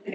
Good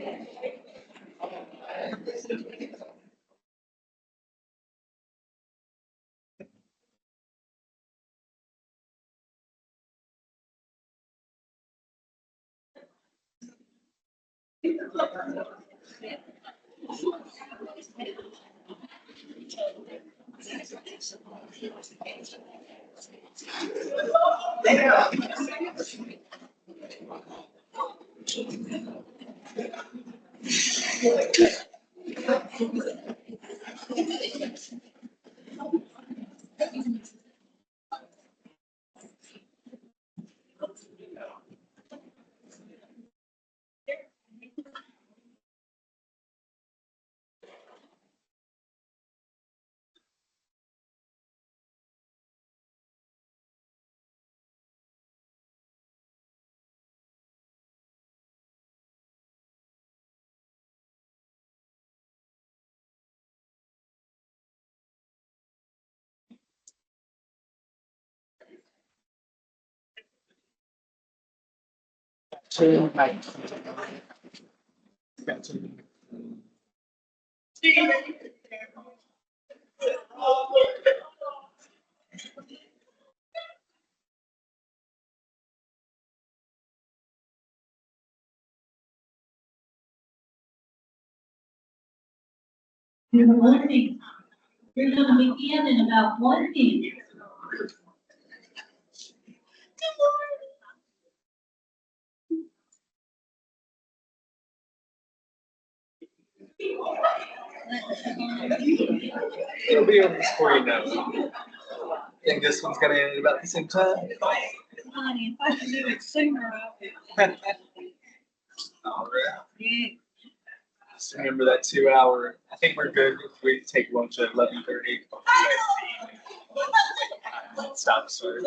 morning. We're going to begin in about 1 minute. It'll be on the screen now. I think this one's gonna end at about the same time. Honey, if I could do it sooner, I would. All right. Just remember that 2 hour. I think we're good if we take lunch at 11:30. Stop starting.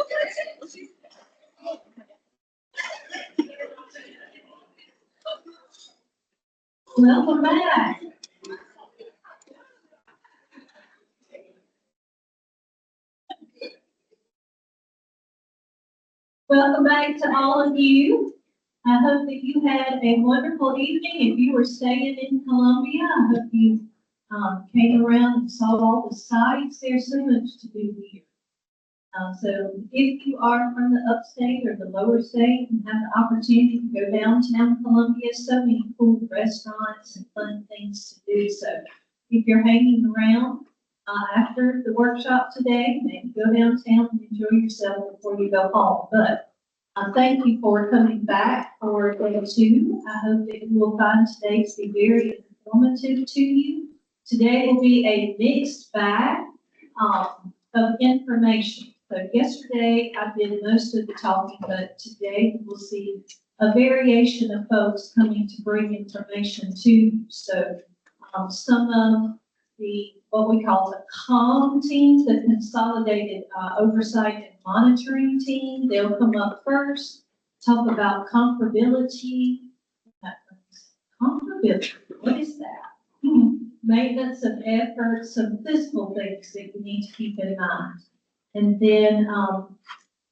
Welcome back. Welcome back to all of you. I hope that you had a wonderful evening. If you were staying in Columbia, I hope you came around and saw all the sights. There's so much to do here. So if you are from the upstate or the lower state and have the opportunity to go downtown Columbia, so many cool restaurants and fun things to do. So if you're hanging around after the workshop today, maybe go downtown and enjoy yourself before you go home. But thank you for coming back for day 2. I hope that you will find today to be very informative to you. Today will be a mixed bag of information. So yesterday I did most of the talking, but today we'll see a variation of folks coming to bring information to you. So some of the, what we call the COM teams, the Consolidated Oversight and Monitoring Team, they'll come up first, talk about comparability. Comparability, what is that? Maintenance of effort, some physical things that you need to keep in mind. And then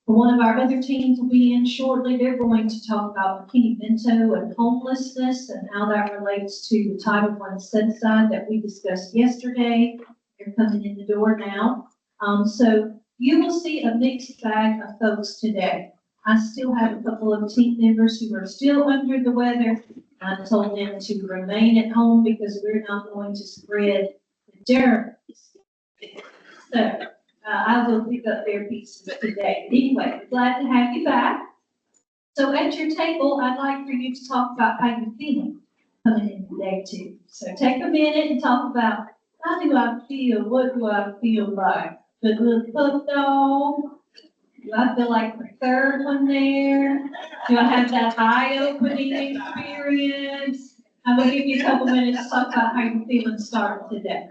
one of our other teams will be in shortly. They're going to talk about McKinney-Vento and homelessness and how that relates to the Title I set aside that we discussed yesterday. They're coming in the door now. So you will see a mixed bag of folks today. I still have a couple of team members who are still under the weather. I told them to remain at home because we're not going to spread the germs. So I will pick up their pieces today. Anyway, glad to have you back. So at your table, I'd like for you to talk about how you're feeling coming into day 2. So take a minute and talk about how do I feel? What do I feel like? The little pup dog? Do I feel like the third one there? Do I have that eye-opening experience? I'm going to give you a couple minutes to talk about how you're feeling starting today.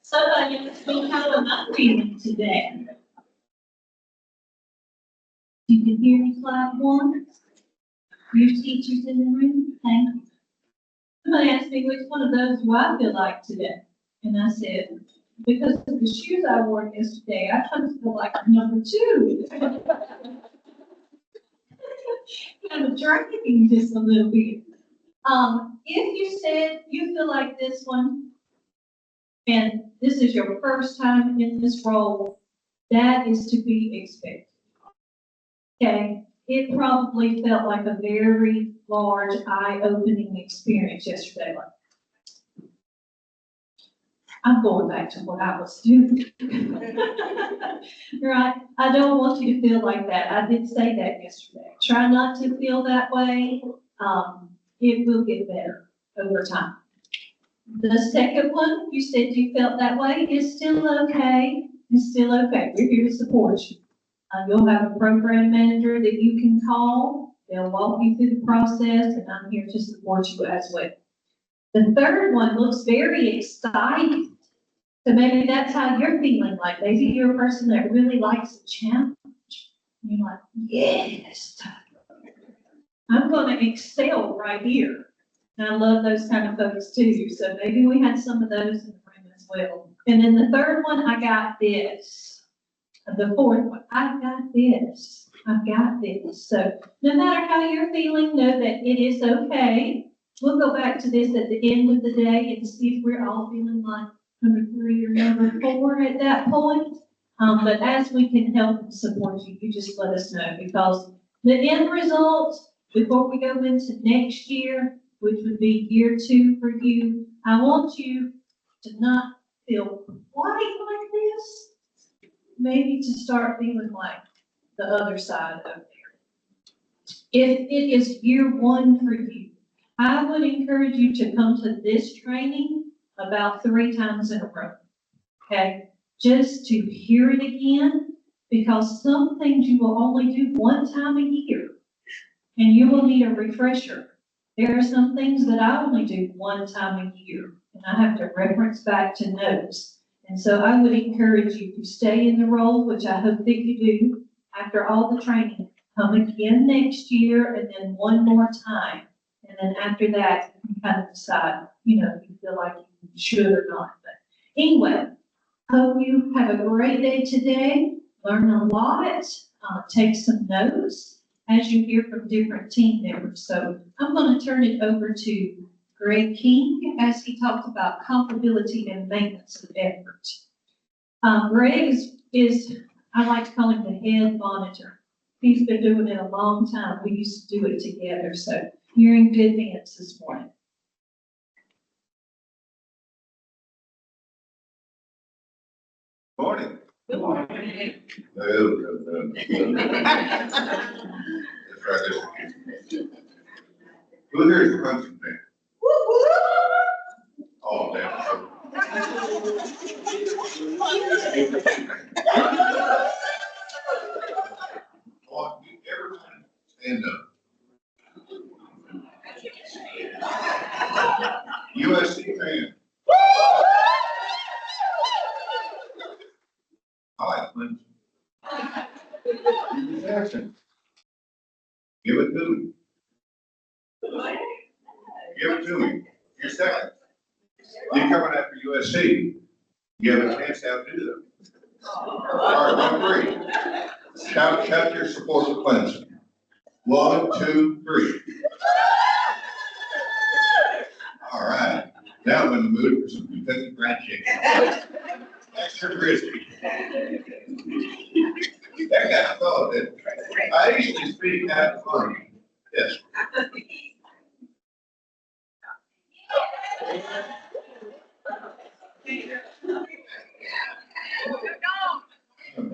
So, how am I feeling today? You can hear me clap one. Your teachers in the room, thank you. Somebody asked me which one of those do I feel like today? And I said, because of the shoes I wore yesterday, I kind of feel like number two. Kind of dragging just a little bit. If you said you feel like this one, and this is your first time in this role, that is to be expected. Okay, it probably felt like a very large, eye-opening experience yesterday. I'm going back to what I was doing. Right? I don't want you to feel like that. I did say that yesterday. Try not to feel that way. It will get better over time. The second one, you said you felt that way, is still okay. It's still okay. We're here to support you. You'll have a program manager that you can call. They'll walk you through the process, and I'm here to support you as well. The third one looks very exciting. So maybe that's how you're feeling, like maybe you're a person that really likes a challenge. You're like, yes, I'm going to excel right here. And I love those kind of folks too. So maybe we had some of those in the room as well. And then the third one, I got this. The fourth one, I've got this. I've got this. So no matter how you're feeling, know that it is okay. We'll go back to this at the end of the day and see if we're all feeling like number 3 or number 4 at that point. But as we can help and support you, you just let us know, because the end result, before we go into next year, which would be year 2 for you, I want you to not feel quite like this, maybe to start feeling like the other side of there. If it is year 1 for you, I would encourage you to come to this training about 3 times in a row, okay? Just to hear it again, because some things you will only do 1 time a year, and you will need a refresher. There are some things that I only do 1 time a year, and I have to reference back to notes. And so I would encourage you to stay in the role, which I hope that you do. After all the training, come again next year, and then 1 more time. And then after that, you can kind of decide, if you feel like you should or not. But anyway, hope you have a great day today. Learn a lot, take some notes as you hear from different team members. So I'm going to turn it over to Greg King as he talks about comparability and maintenance of effort. Greg is, I like to call him the head monitor. He's been doing it a long time. We used to do it together. So you're in good hands this morning. Morning. Good morning. Who here is a Clemson fan? Oh, damn. Oh, everyone stand up. USC fan. I like Clemson. Jackson. Give it to me. Give it to me. You're second. You're coming after USC. You have a chance to outdo them. All right, 1, 3. Shout your support to Clemson. 1, 2, 3. All right, now I'm in the mood for some Kentucky Fried Chicken. Extra crispy. That guy thought that, I usually speak out of fun, yes.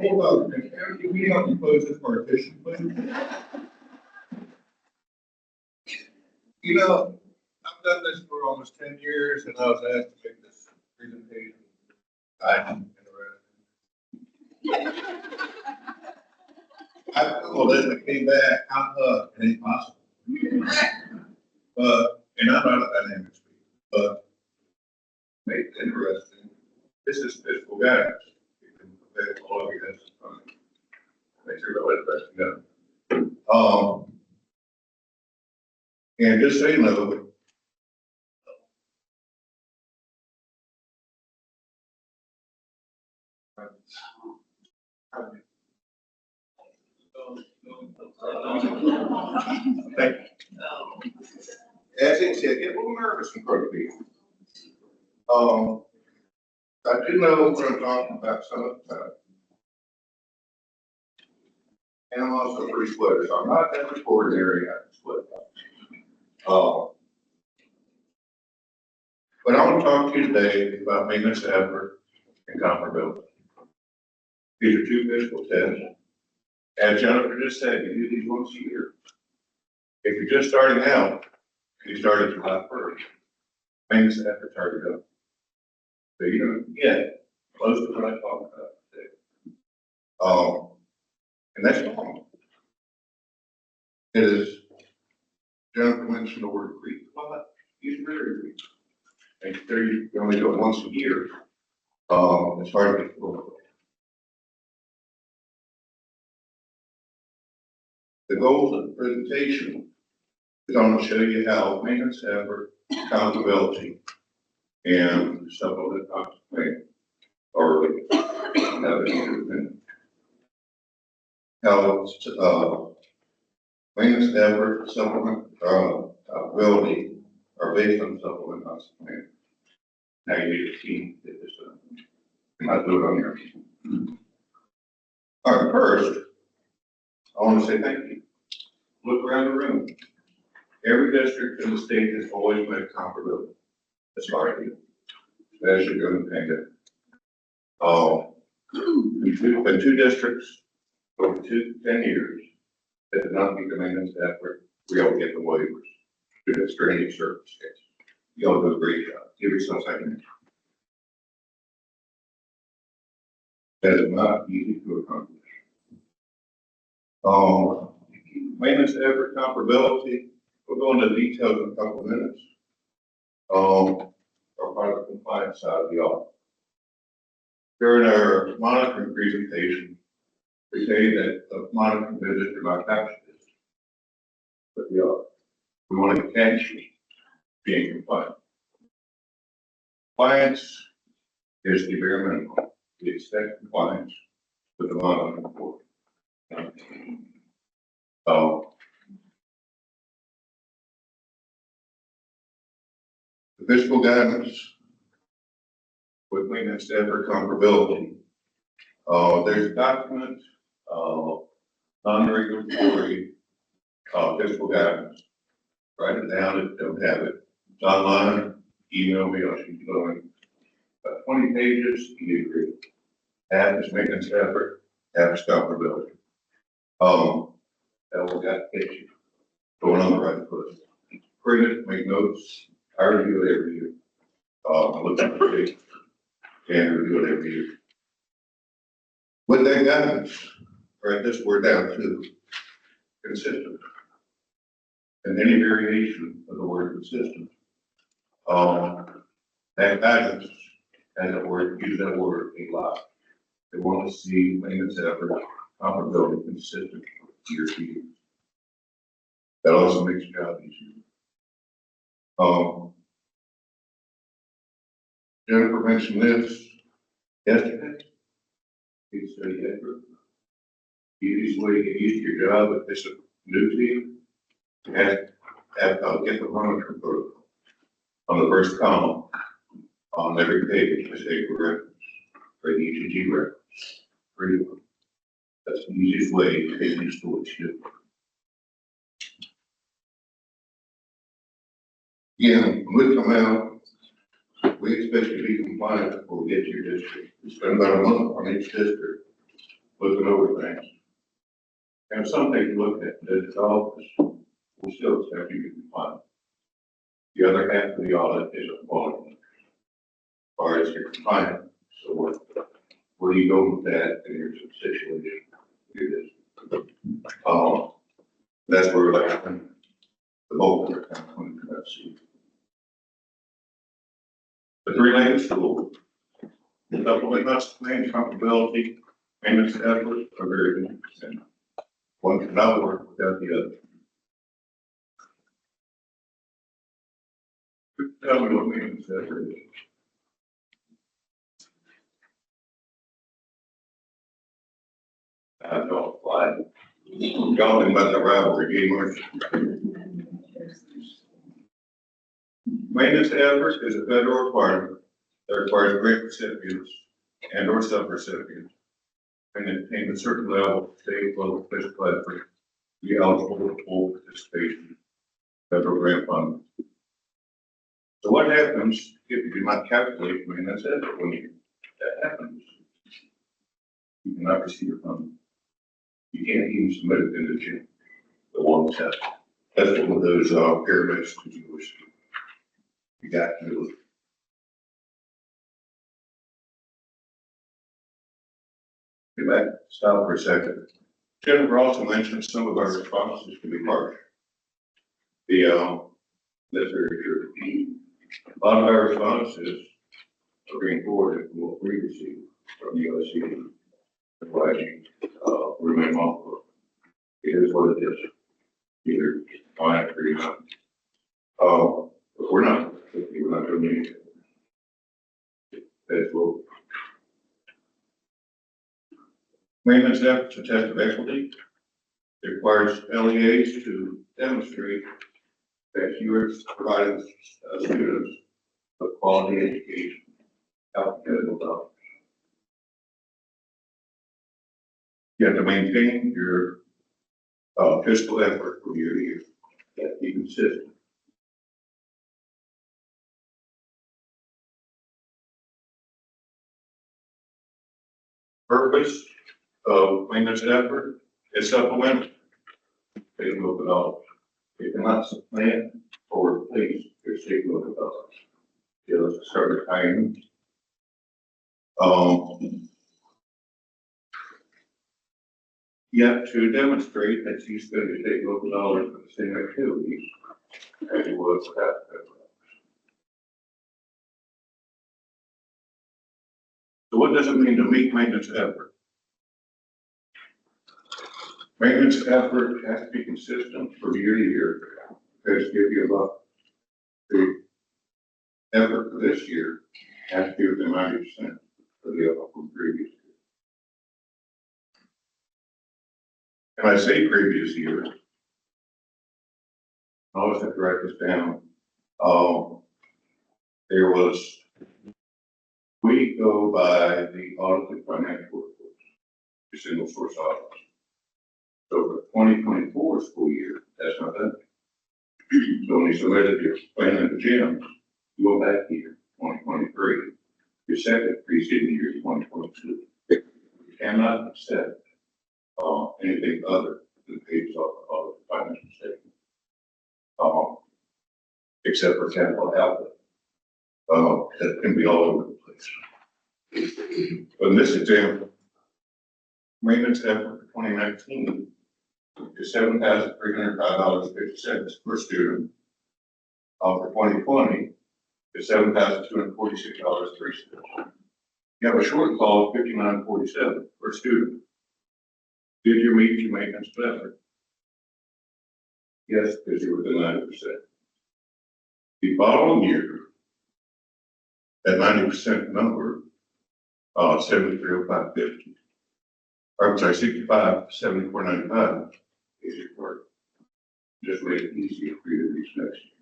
Hold on, can we help you close this partition, please? You know, I've done this for almost 10 years and I was asked to make this presentation. I'm interested. I Googled it and it came back, it ain't possible. But, and I'm not a dynamic speaker, but make it interesting. This is fiscal guidance. You can affect all of you, that's fine. Makes it real interesting, yeah. And just so you know, thank you. As I said, get a little nervous in front of people. I do know what I'm talking about some of the time. And I'm also a free splitter, so I'm not that extraordinary at split. But I want to talk to you today about maintenance effort and comparability. These are two physical tests. As Jennifer just said, you do these once a year. If you're just starting out, you started July 1st, maintenance effort's already done. So you're gonna get close to what I talked about today. And that's normal. It is, Jennifer mentioned the word creep a lot. Use very creep. And you only do it once a year. It's hard to get through. The goals of the presentation is I'm going to show you how maintenance effort, accountability, and supplement plan are how maintenance effort, supplement, accountability are based on supplement plan. Now you need a team to get this done. You might do it on your team. All right, first, I want to say thank you. Look around the room. Every district in the state has always made comparability. That's hard to do, especially during the pandemic. In two districts over 10 years that did not meet the maintenance effort, we all get the waivers due to extraneous circumstances. You all do a great job. Give yourself a second. That is not easy to accomplish. Maintenance effort comparability, we'll go into details in a couple of minutes. Or part of the compliance side of the audit. During our monitoring presentation, we say that the monitoring visits are not captured. But we are. We want to catch being compliant. Compliance is the bare minimum. We expect compliance with the monitoring report. The fiscal guidance with maintenance effort comparability. There's a document, non-regulatory fiscal guidance. Write it down if you don't have it. It's online. Email me, I'll shoot you going. About 20 pages, you need to read it. Half is maintenance effort, half is comparability. That will get you going on the right foot. Print it, make notes. I review it every year. I look at the date and review it every year. With that guidance, write this word down too. Consistent. And any variation of the word consistent. That guidance and that word, use that word a lot. They want to see maintenance effort, comparability consistent year to year. That also makes your job easier. Jennifer mentioned this yesterday. It's the easiest way to get used to your job if it's a new team. And get the monitoring protocol. On the first column, on every page, I say for reference, for the ETG reference. Pretty well. That's the easiest way to get used to what you do. Again, when we come out, we expect to be compliant before we get to your district. We spend about a month on each district, looking over things. And some things look at the office, we still expect you to be compliant. The other half of the audit is a quality. As far as your compliant, so where do you go with that in your situation? Do this. That's where we're like, the bulk of the time when you can see. The three-legged stool, supplement must claim comparability, maintenance efforts are very consistent. One cannot work without the other. Tell me what maintenance effort is. I don't fly. Y'all think about the rivalry game, aren't you? Maintenance efforts is a federal requirement that requires grant recipients and or sub-recipients and attain a certain level of state, local, fiscal effort to be eligible for full participation in federal grant funding. So what happens if you do not calculate maintenance effort when that happens? You cannot receive your funding. You can't even submit it in the gym. The one test. That's one of those pyramids to do. You got to do it. Get back, stop for a second. Jennifer also mentioned some of our responses can be harsh. That's very true. A lot of our responses are being forwarded from what we received from the OSC. That's why you remain off. It is what it is. Either fine or you're not. But we're not doing anything. That's what. Maintenance efforts to test of equity. It requires LEAs to demonstrate that you are providing students with quality education out of dollars. You have to maintain your fiscal effort from year to year. You have to be consistent. Purpose of maintenance effort is supplemental. State and local dollars. It cannot supplant or replace your state and local dollars. It was a certain time. You have to demonstrate that you spend your state and local dollars for the same activities as you would without that. So what does it mean to meet maintenance effort? Maintenance effort has to be consistent from year to year. Because give you about the effort for this year has to be within 90% of the effort from previous year. And I say previous year, I always have to write this down. We go by the audited financial reports, the single source audit. So for 2024 school year, that's not that. So when you submitted your plan at the gym, you go back here, 2023. Your second preceding year is 2022. You cannot accept anything other than pages of the financial statement. Except for capital outlay. That can be all over the place. But in this example, maintenance effort for 2019 is $7,305.50 per student. For 2020 is $7,246.03. You have a shortfall of $59.47 per student. Did you meet your maintenance effort? Yes, because you were within 90%. The following year, that 90% number, 7305.50. Or I'm sorry, 65, 74.95 is your work. just make it easier for you to reach next year.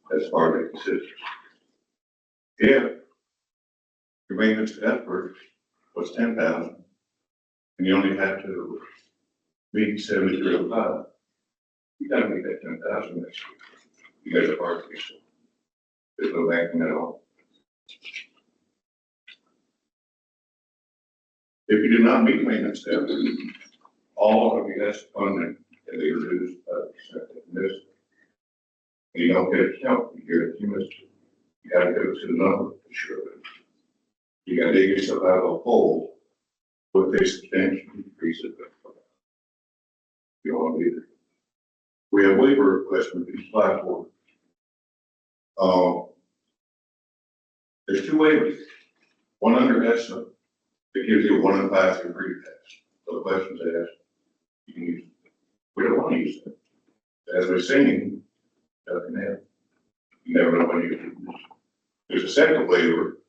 That's part of the consideration. If your maintenance effort was 10,000, and you only have to meet 7305, you gotta make that 10,000 next year. You guys are hard to get. There's no backing at all. If you do not meet maintenance effort, all of your S funding can be reduced by percent of this. And you don't get a count here if you missed it. You gotta go to the number to show it. You gotta dig yourself out of a hole with a substantial increase of that. You don't want to do that. We have waiver requests for these apply for. There's two waivers. One under ESSA that gives you a 1 in 5 year free test. So the questions asked, you can use it. We don't want to use it. As we're singing, you never know when you can use it. There's a second waiver,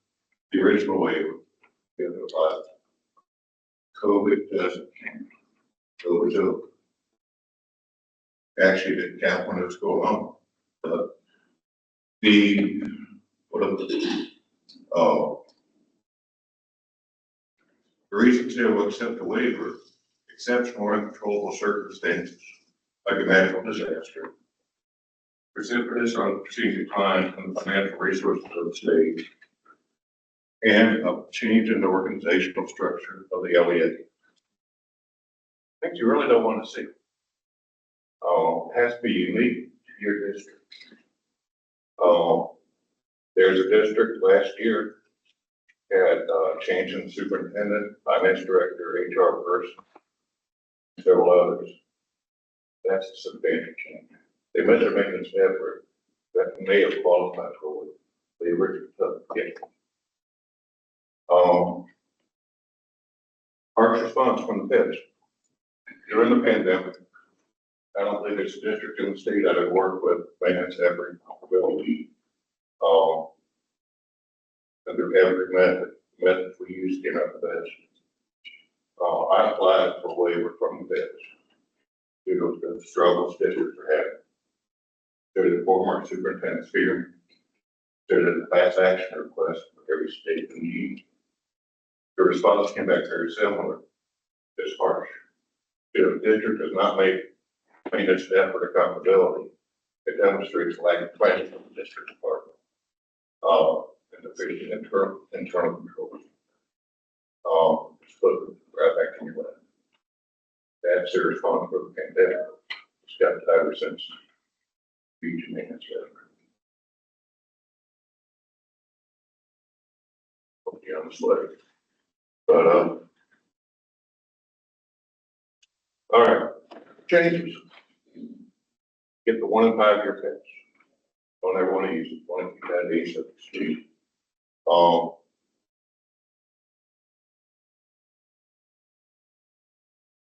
the original waiver, the other apply. COVID doesn't count. COVID's over. Actually, didn't count when it was going on. The reasons they will accept the waiver, exceptional or uncontrollable circumstances, like a natural disaster, precipitous or unforeseen decline in the financial resources of the state, and a change in the organizational structure of the LEA. Things you really don't want to see. Has to be unique to your district. There's a district last year had a change in superintendent, finance director, HR person, several others. That's a substantial change. They met their maintenance effort that may have qualified for the original get. Our response from the feds during the pandemic. I don't think there's a district in the state that I've worked with maintenance effort ability. Under every method we used came out the best. I applied for a waiver from the feds due to the struggles districts are having. Due to the former superintendent's fear, due to the class action request for every state in need. The response came back very similar, just harsh. If the district does not make maintenance effort accountability, it demonstrates lack of planning from the district department. And deficient internal controls. Just look right back in your lap. That's their response for the pandemic. It's got tighter since future maintenance effort. Hope you're on the slide. But all right, changes. Get the 1 in 5 year test. Don't ever want to use it. Want to keep that ace up the street.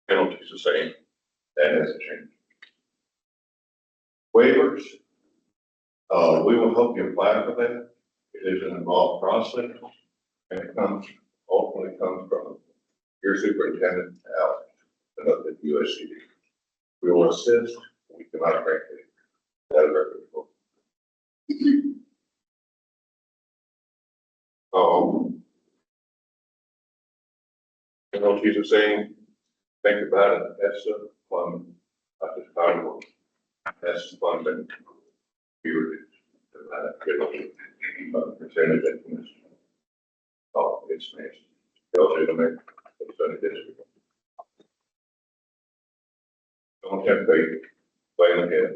Penalties the same. That hasn't changed. Waivers. We will help you apply for that. It is an involved process, and it ultimately comes from your superintendent out and up at USCD. We will assist. We cannot grant it. That is reputable. Penalties the same. Think about it. That's a fund. Not just power. That's funding. Be reduced. Percentage increments. Oh, it's nice. Tells you to make percentage district. Don't have faith. Plan ahead.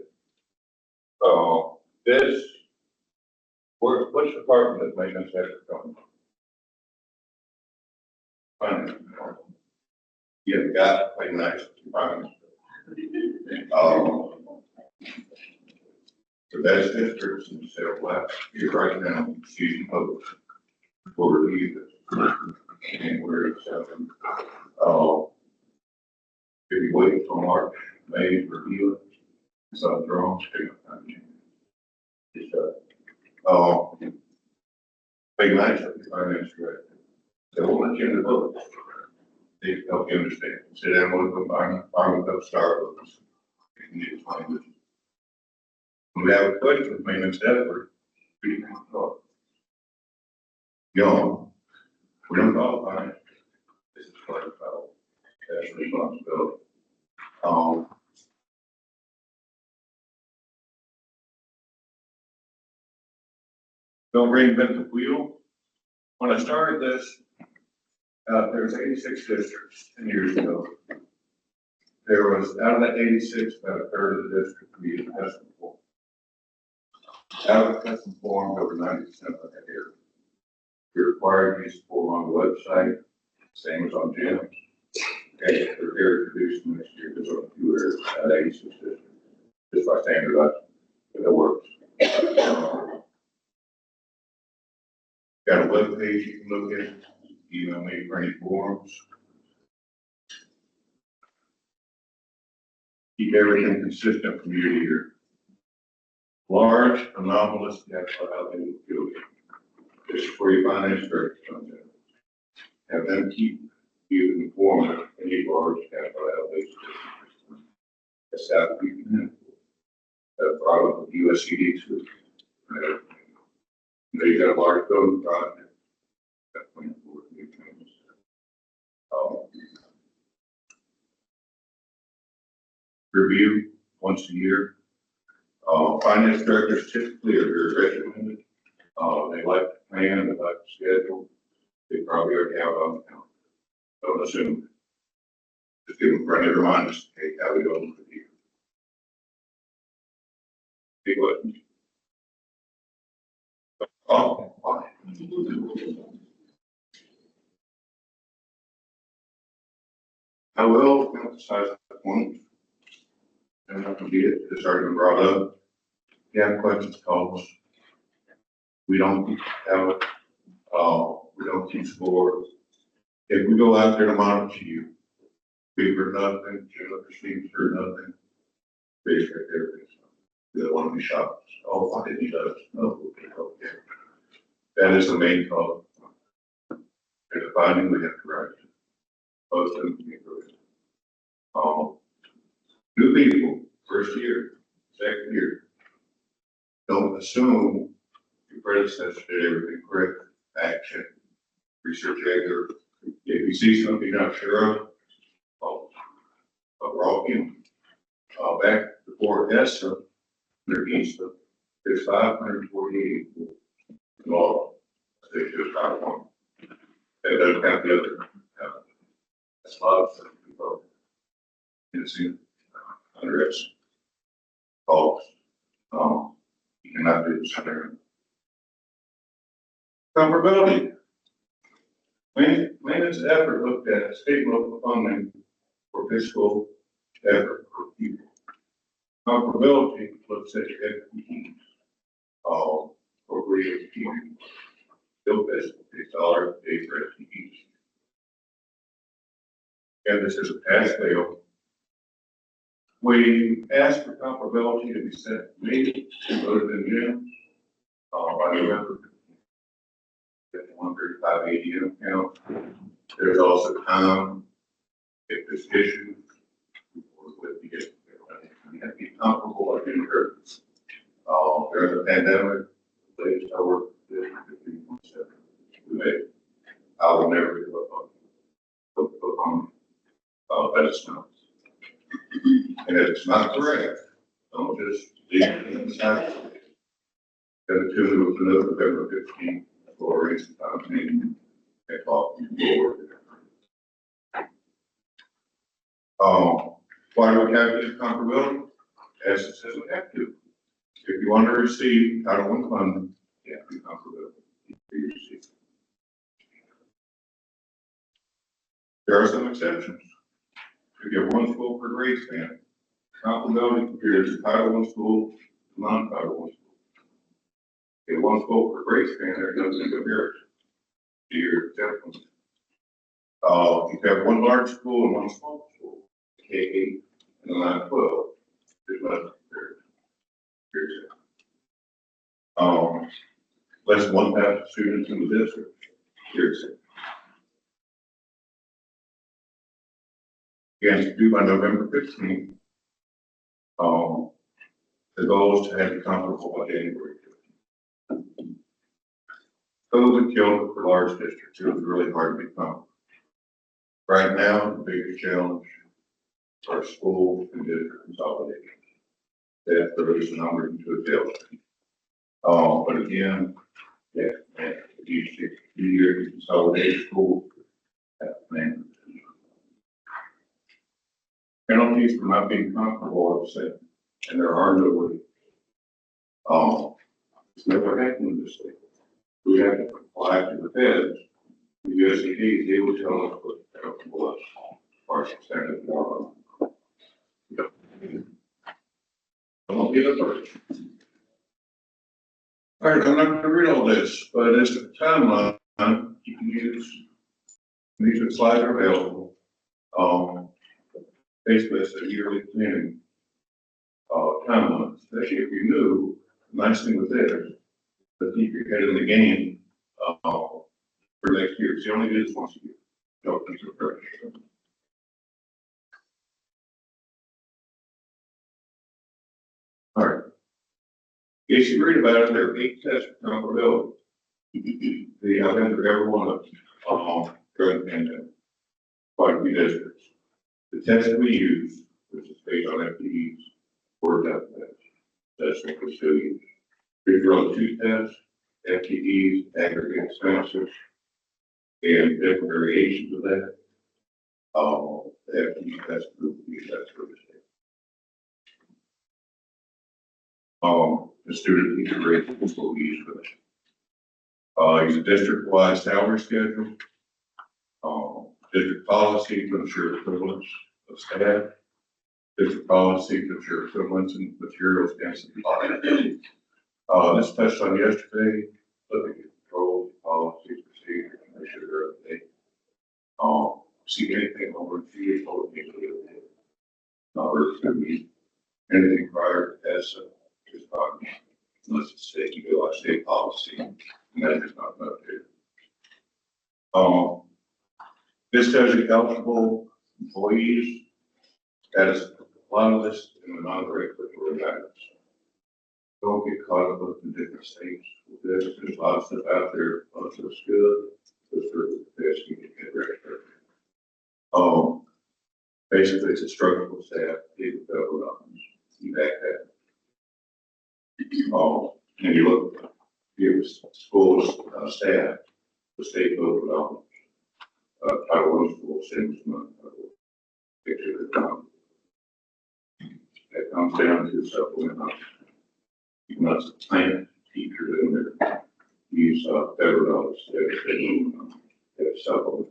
Which department is maintenance effort from? Finance. You've got to play nice with finance. The best districts in the state of last year right now, season public for review. And we're at 7. If you wait until March, May to review it, something's wrong, still just play nice with the finance director. They won't let you in the book. They help you understand. Sit down with them, I'm with them, start with them. You can explain this. We have a question with maintenance effort. We don't talk. Young, we don't qualify. This is part of our, that's responsibility. Don't reinvent the wheel. When I started this, there was 86 districts 10 years ago. There was, out of that 86, about a third of the district used custom form. Out of the custom forms, over 90% of that area. You're required to use the form on the website, same as on Gym. Okay, they're here introduced next year, there's a few areas, at 86 districts, just by standardizing, but it works. Got a web page you can look at, email me for any forms. Keep everything consistent from year to year. Large, anomalous, that's how they would do it. This is where your finance director comes in. Have them keep you informed of any large capital outlays. That's how we can. That problem with USCD too. They got a large building project. That's when for new things. Review once a year. Finance directors typically are very recommended. They like to plan, they like to schedule. They probably already have it on the calendar. Don't assume. Just give them friendly reminders. Hey, how we doing with you? Big questions. Oh, fine. I will emphasize that point. I'm not gonna be it, it's already been brought up. If you have questions, call us. We don't have it, we don't keep score. If we go out there to monitor you, we've heard nothing, Jennifer Steve's heard nothing. Base right there, they don't want to be shocked. Oh, why did he do that? No, okay. That is the main cause. And the finding we have to correct. Most of them can be corrected. New people, first year, second year. Don't assume your predecessor did everything correct. Action, research editor. If you see something you're not sure of, we're all human. Back before ESSA, under ESSA, there's 548 law. They just got one. That doesn't count the other. That's a lot of people. Innocent, under ESSA. Calls. You cannot do this there. Comparability. Maintenance effort looked at state and local funding for fiscal effort per pupil. Comparability looks at your FTEs, for real teaching. Still fiscal, $6 a day for FTEs. And this is a pass fail. We asked for comparability to be sent to me and voted in June, by November. 135.80 account. There's also time if there's issues. You have to be comparable like in curves. During the pandemic, latest I worked with 15.7. I will never give up on that is not. And if it's not correct, don't just leave it inside. The two was another November 15th for race meeting at talk board. Why do we have to use comparability? As it says we have to. If you want to receive Title I funding, you have to be comparability. There are some exceptions. If you have one school per grade span, comparability compares Title I school to non-Title I school. If one school per grade span, there's nothing to compare to your example. If you have one large school and one small school, K-8 and 9-12, there's nothing to compare. Less than 1,000 students in the district, here's it. Again, due by November 15th. The goal is to have it comparable by January. COVID killed it for large districts. It was really hard to be comparable. Right now, the biggest challenge are school and district consolidation. They have to release the numbers into a bill. But again, yeah, you see, year consolidated school. Man. Penalties for not being comparable, I've said, and there are no ways. It's never happened in this state. We have to apply to the feds. The USDA, they will tell us what the penalty was, or standard more. Don't be the first. All right, I'm not going to read all this, but it's a timeline you can use. These slides are available. Basically, it's a yearly planning timeline, especially if you're new. The nice thing with this, but keep your head in the game for next year. So you only do this once a year. Don't think you're fresh. All right. If you read about it, there are 8 tests for comparability. I've been through every one of them during the pandemic. Quite a few districts. The test we use, which is based on FTEs, worked out the best. That's what we still use. We run 2 tests, FTEs, aggregate expenses, and different variations of that. The FTE test group, we use that for the state. The student teacher rate is what we use for that. Use a district-wide salary schedule. District policy to ensure equivalence of staff. District policy to ensure equivalence in materials and supply. This touched on yesterday, looking at controls, policies, procedures, and make sure they're up to date. See anything over 2 years old, not worth to me. Anything prior to ESSA is not, unless it's state, you go like state policy, and that is not updated. This tells you eligible employees. That is a lot of this in the non-regulatory guidance. Don't get caught up with the different states. There's a lot of stuff out there. Most of it's good. Those are the best you can get registered. Basically, it's a structural staff, legal federal documents. You back that. And you look, here's schools, staff, the state federal documents. Title I school, same picture of the top. That comes down to supplemental. You must plant teachers in there. Use federal dollars to supplement.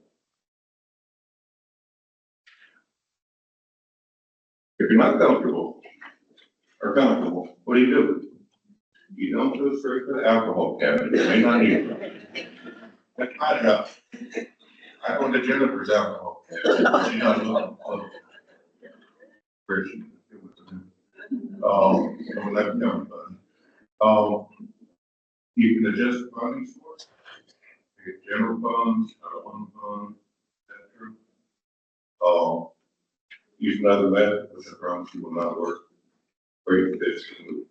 If you're not comfortable what do? You don't go straight to the alcohol cabinet. You may not need it. That's my job. I go to Jennifer's alcohol cabinet. She's not looking close. Let me know. You can adjust the funding source. You get general funds, one fund, etc. Use another method, which I promise you will not work. Or you can basically move.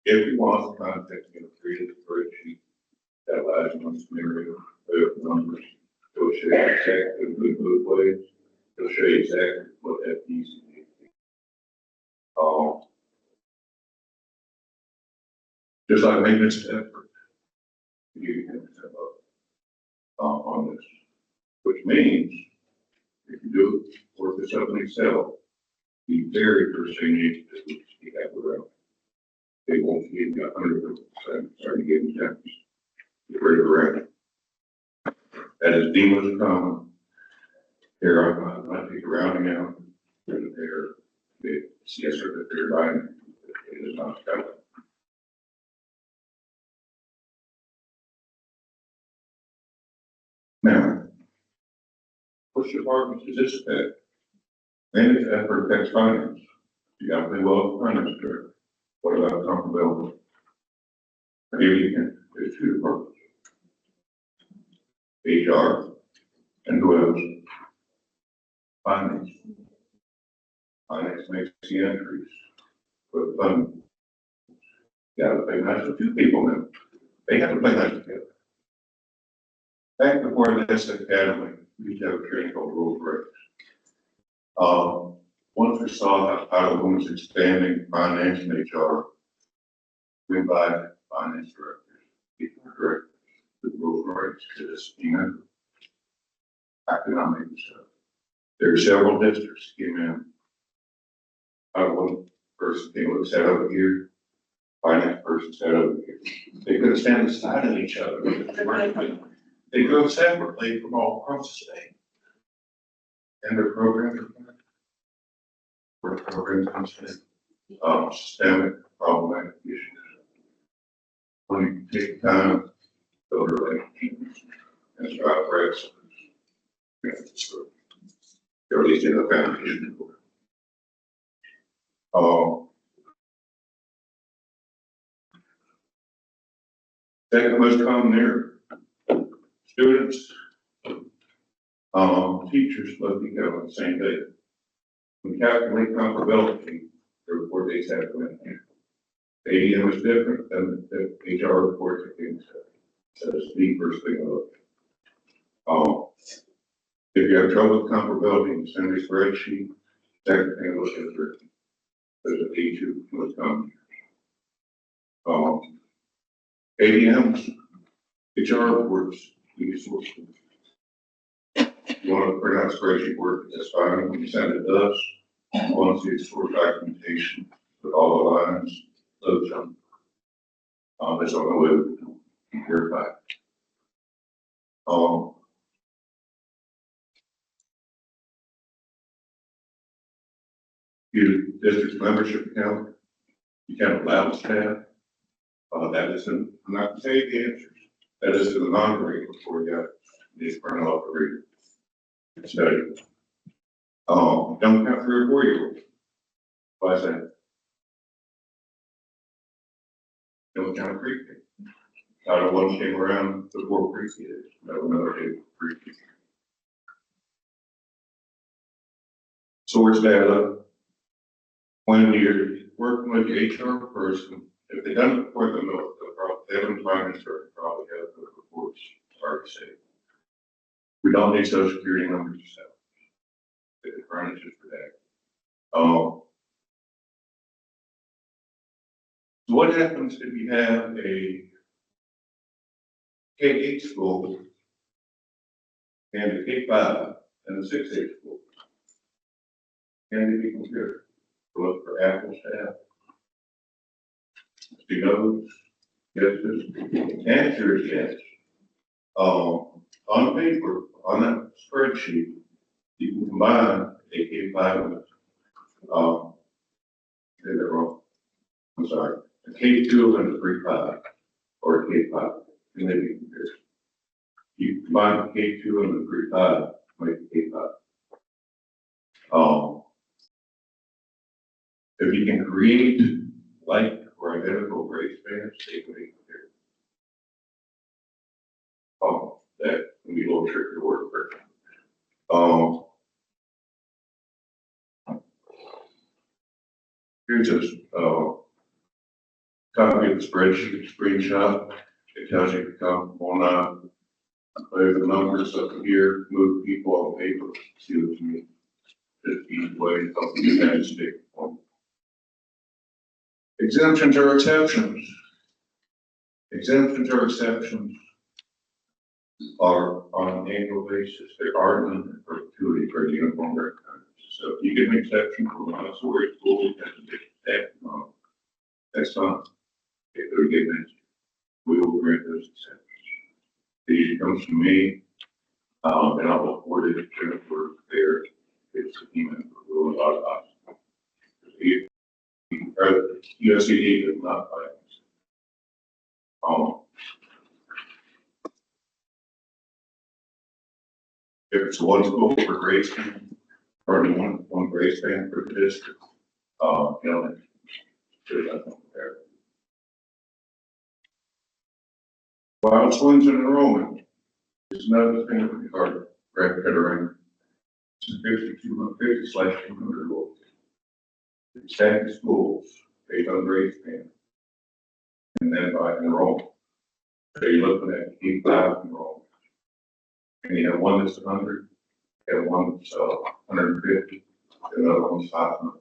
If you want to contact me, create a spreadsheet that allows you to scenario, numbers, it'll show you exactly both ways. It'll show you exactly what that needs to be. Just like maintenance effort, you can step up on this, which means if you do work this up in Excel, the very first thing you need to do is you have the route. They won't give you 100%, start getting checks. Get rid of the route. That is the most common. Here, I take a rounding out, there, yes, sir, that they're buying, it is not covered. Now, which departments does this affect? Mainly effort affects finance. You got to play well with finance director. What about comparability? Here you can, there's 2 departments. HR and who else? Finance. finance makes the entries, but fund. Gotta play nice with two people now. They have to play nice together. Back before this academy, we used to have a training called Rules Breaks. Once we saw how the woman's expanding finance and HR, we invited finance directors, people directors, the Rules Breaks to this, economic stuff. There are several districts came in. One person came and sat over here, finance person sat over here. They couldn't stand beside of each other. They go separately from all across the state. And their programs in the state. Systemic problematic issues. When you take time to build relationships and strive for excellence, or at least in the foundation. Second most common error, students, teachers must be covered on the same day. We calculate comparability, the report dates have to go in here. ADM is different than the HR reports are being set. So it's the first thing I look at. If you have trouble with comparability, send me a spreadsheet. Second thing I look at is there's a D2 most common. ADMs, HR reports, we source them. You want to print out spreadsheet work, that's fine. When you send it to us, you want to see the source documentation with all the lines, loads them. There's no way we can verify. Your district's membership account, you can't allow staff. That is I'm not going to say the answers. That is in the non-rate before you got these print off the reader. Study. Don't count 3 or 4 year olds. Why is that? Don't count pre-K. Title I came around before pre-K is. No, another day before pre-K. Source data. When you're working with the HR person, if they done it before the middle, they haven't finance or probably have the reports already saved. We don't need social security numbers to sell. The furniture for that. So what happens if you have a K-8 school and a K-5 and a 6-8 school? Can they be compared? Look for apples to apples. She knows, yes, the answer is yes. On paper, on that spreadsheet, you can combine a K-5 with, say that wrong. I'm sorry, a K-2 and a 3-5, or a K-5, and they be compared. You combine the K-2 and the 3-5, make a K-5. If you can create like or identical grade spans, they can be compared. That can be a little tricky to work with. Here's a copy of the spreadsheet screenshot. It tells you to come on out, play the numbers up here, move people on paper, see what you mean. Just easy way, something you can stick on. Exemptions or exceptions. Exemptions or exceptions are on an annual basis. There are none in perpetuity for the uniform requirements. So if you get an exception from Montessori school, that's a big step. That's fine. If they're getting it, we will grant those exceptions. It usually comes from me, and I'll report it to Jennifer there. It's a human rule a lot of us. USCD does not fight. If it's one school for grade span, or one grade span for the district, there's nothing there. Wild swings in enrollment is another thing that we are wrapping around. 50/200 volts. staff the schools based on grade span, and then by enrollment. So you're looking at 8,000 enrollment. And you have one that's 100, you have one that's 150, and another one's 500.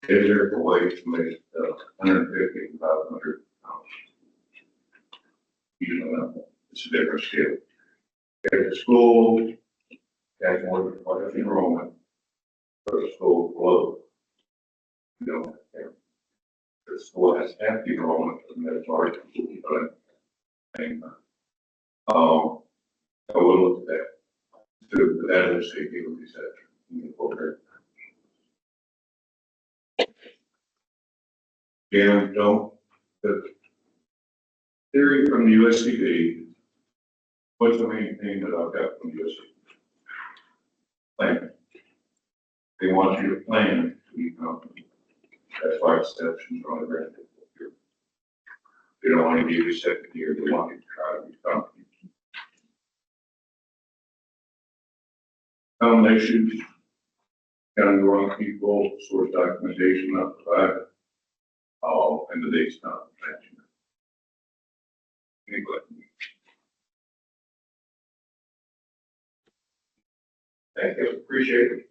Is there a way to make 150 and 500? You don't know. It's a different scale. If the school has more than 100 enrollment, for the school below, you don't have to. The school has half the enrollment, and that's already, but I will look at that. To that is a given reception in the program. Again, the theory from the USCD, what's the main thing that I've got from the USCD? Plan. They want you to plan to become. That's why exceptions are on the ground. They don't want to give you a second year, they want you to try to become. Common issues, county wrong people, source documentation not provided, and the date's not mentioned. Anyway. Thank you, appreciate it.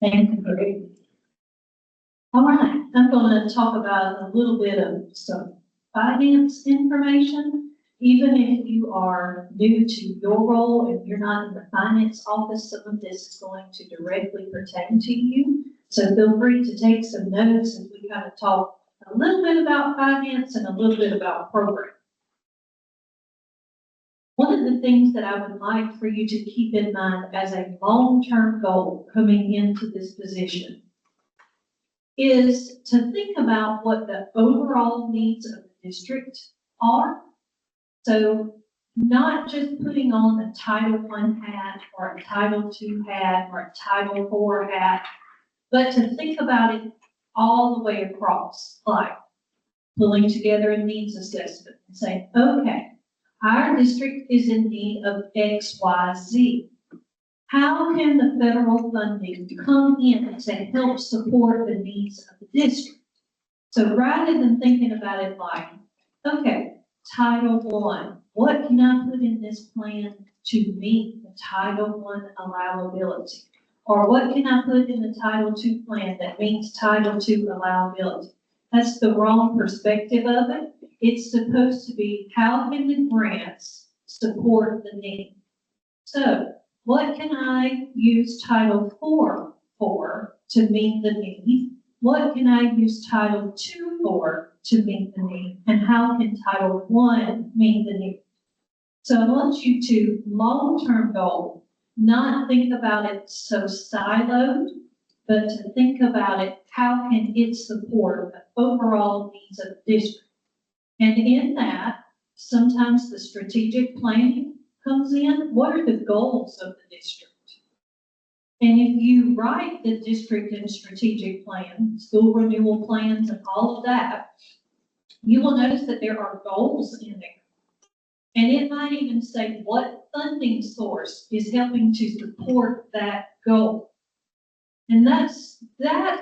Thank you, Greg. All right, I'm going to talk about a little bit of some finance information. Even if you are new to your role and you're not in the finance office, some of this is going to directly pertain to you. So feel free to take some notes as we kind of talk a little bit about finance and a little bit about program. One of the things that I would like for you to keep in mind as a long-term goal coming into this position is to think about what the overall needs of the district are. So not just putting on a Title I hat or a Title II hat or a Title IV hat, but to think about it all the way across, like pulling together a needs assessment and saying, okay, our district is in need of X, Y, Z. How can the federal funding come in to help support the needs of the district? So rather than thinking about it like, okay, Title I, what can I put in this plan to meet the Title I allowability? Or what can I put in the Title II plan that meets Title II allowability? That's the wrong perspective of it. It's supposed to be, how can the grants support the need? So what can I use Title IV for to meet the need? What can I use Title II for to meet the need? And how can Title I meet the need? So I want you to long-term goal, not think about it so siloed, but to think about it, how can it support the overall needs of the district? And in that, sometimes the strategic planning comes in. What are the goals of the district? And if you write the district and strategic plan, school renewal plans and all of that, you will notice that there are goals in there. And it might even say what funding source is helping to support that goal. And that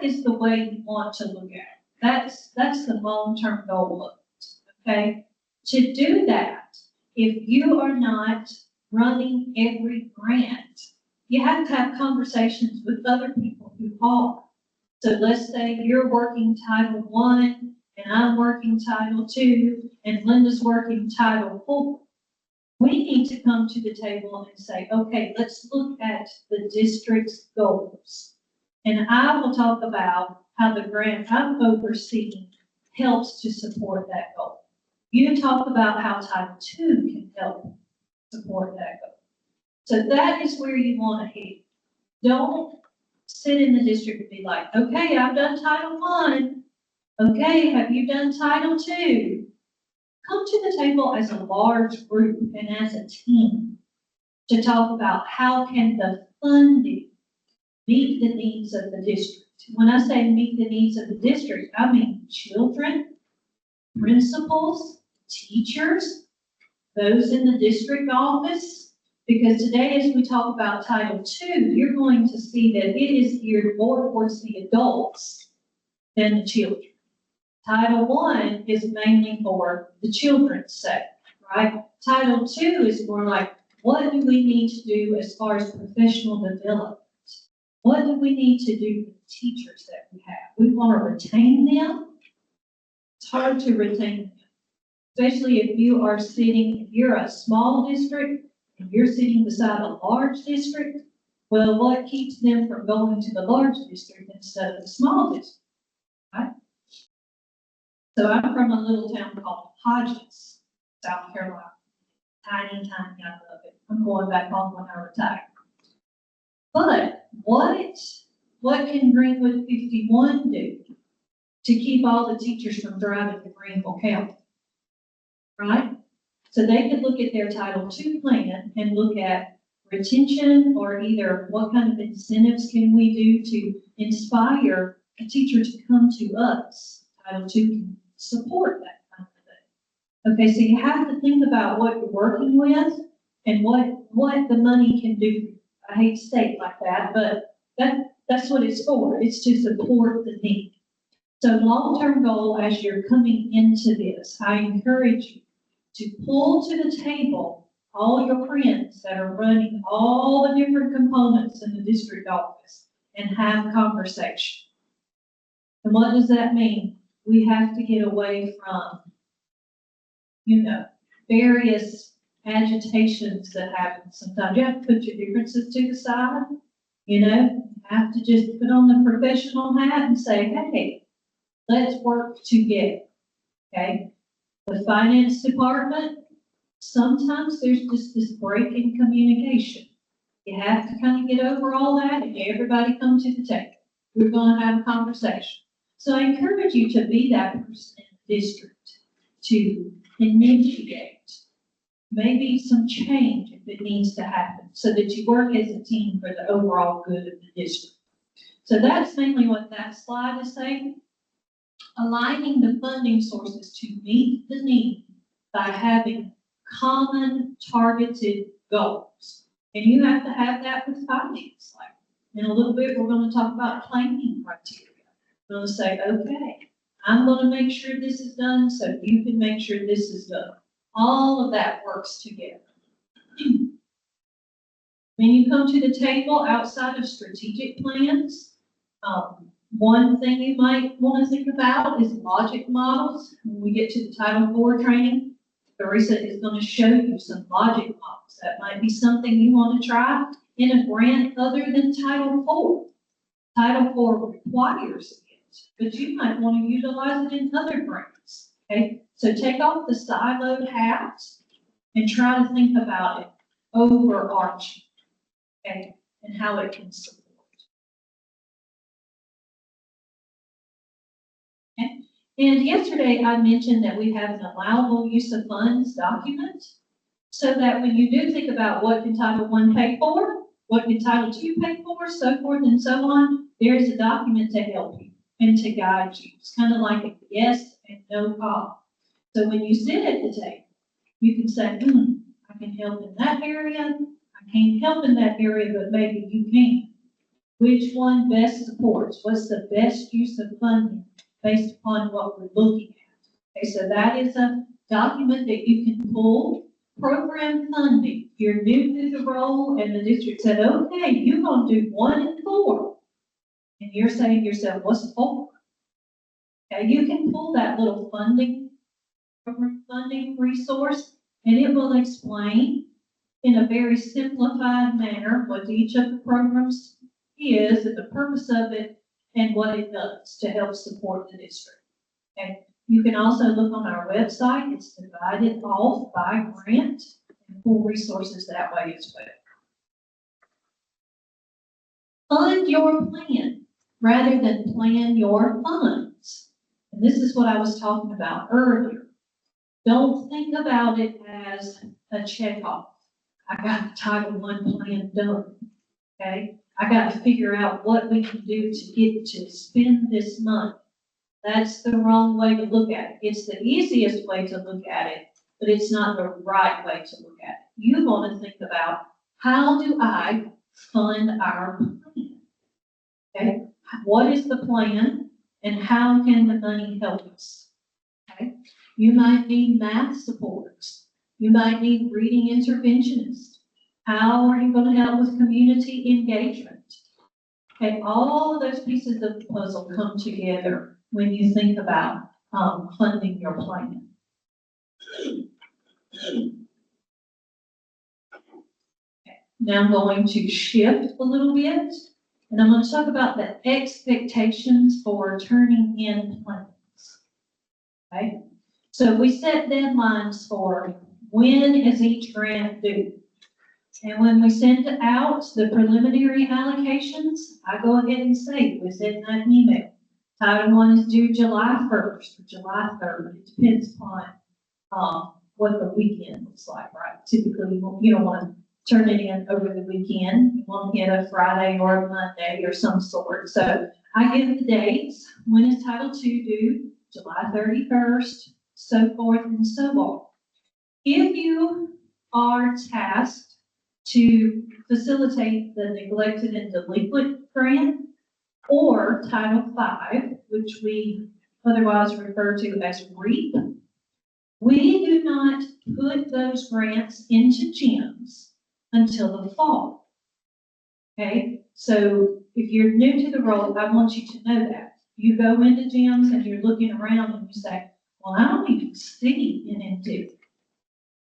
is the way you want to look at it. That's the long-term goal of it, okay? To do that, if you are not running every grant, you have to have conversations with other people who are. So let's say you're working Title I, and I'm working Title II, and Linda's working Title IV. We need to come to the table and say, okay, let's look at the district's goals. And I will talk about how the grant I'm overseeing helps to support that goal. You talk about how Title II can help support that goal. So that is where you want to head. Don't sit in the district and be like, okay, I've done Title I. Okay, have you done Title II? Come to the table as a large group and as a team to talk about how can the funding meet the needs of the district. When I say meet the needs of the district, I mean children, principals, teachers, those in the district office. Because today, as we talk about Title II, you're going to see that it is geared more towards the adults than the children. Title I is mainly for the children's sake, right? Title II is more like, what do we need to do as far as professional development? What do we need to do with the teachers that we have? We want to retain them. It's hard to retain them, especially if you are sitting, if you're a small district and you're sitting beside a large district. Well, what keeps them from going to the large district instead of the small district, right? So I'm from a little town called Hodges, South Carolina. Tiny, tiny, I love it. I'm going back home when I retire. But what can Greenwood 51 do to keep all the teachers from driving to Greenville County? Right? So they could look at their Title II plan and look at retention, or either what kind of incentives can we do to inspire a teacher to come to us. Title II can support that kind of thing. Okay, so you have to think about what you're working with and what the money can do. I hate to say it like that, but that's what it's for. It's to support the need. So long-term goal, as you're coming into this, I encourage you to pull to the table all your friends that are running all the different components in the district office and have conversation. And what does that mean? We have to get away from, various agitations that happen sometimes. You have to put your differences to the side, you have to just put on the professional hat and say, hey, let's work together, okay? The finance department, sometimes there's just this break in communication. You have to kind of get over all that and everybody come to the table. We're going to have a conversation. So I encourage you to be that person in the district to initiate maybe some change if it needs to happen so that you work as a team for the overall good of the district. So that's mainly what that slide is saying. Aligning the funding sources to meet the need by having common targeted goals. And you have to have that with finance. Like in a little bit, we're going to talk about planning criteria. We're going to say, okay, I'm going to make sure this is done so you can make sure this is done. All of that works together. When you come to the table outside of strategic plans, one thing you might want to think about is logic models. When we get to the Title IV training, Teresa is going to show you some logic models. That might be something you want to try in a grant other than Title IV. Title IV requires it, but you might want to utilize it in other grants. Okay, so take off the siloed hats and try to think about it overarching, okay, and how it can support. Okay. And yesterday I mentioned that we have an allowable use of funds document, so that when you do think about what can Title I pay for, what can Title II pay for, so forth and so on, there's a document to help you and to guide you. It's kind of like a yes and no call. So when you sit at the table, you can say, I can help in that area. I can't help in that area, but maybe you can. Which one best supports? What's the best use of funding based upon what we're looking at? Okay, so that is a document that you can pull. Program funding. You're new to the role and the district said, okay, you're going to do 1 and 4. And you're saying to yourself, what's 4? Okay, you can pull that little program funding resource, and it will explain in a very simplified manner what each of the programs is and the purpose of it and what it does to help support the district. Okay. You can also look on our website. It's divided off by grant and pull resources that way as well. Fund your plan rather than plan your funds. And this is what I was talking about earlier. Don't think about it as a checkoff. I got the Title I plan done, okay? I got to figure out what we can do to get to spend this money. That's the wrong way to look at it. It's the easiest way to look at it, but it's not the right way to look at it. You want to think about, how do I fund our plan? Okay, what is the plan and how can the money help us? Okay, you might need math supports. You might need reading interventionists. How are you going to help with community engagement? Okay, all of those pieces of the puzzle come together when you think about funding your plan. Now I'm going to shift a little bit, and I'm going to talk about the expectations for turning in plans. Okay, so we set deadlines for when is each grant due. And when we send out the preliminary allocations, I go ahead and say, we send that email. Title I is due July 1st or July 3rd. It depends upon what the weekend looks like, right? Typically, you don't want to turn it in over the weekend. You want to get a Friday or a Monday or some sort. So I give the dates. When is Title II due? July 31st, so forth and so on. If you are tasked to facilitate the neglected and delinquent grant, or Title V, which we otherwise refer to as REAP, we do not put those grants into GEMS until the fall. Okay, so if you're new to the role, I want you to know that. You go into GEMS and you're looking around and you say, well, I don't even see an ND.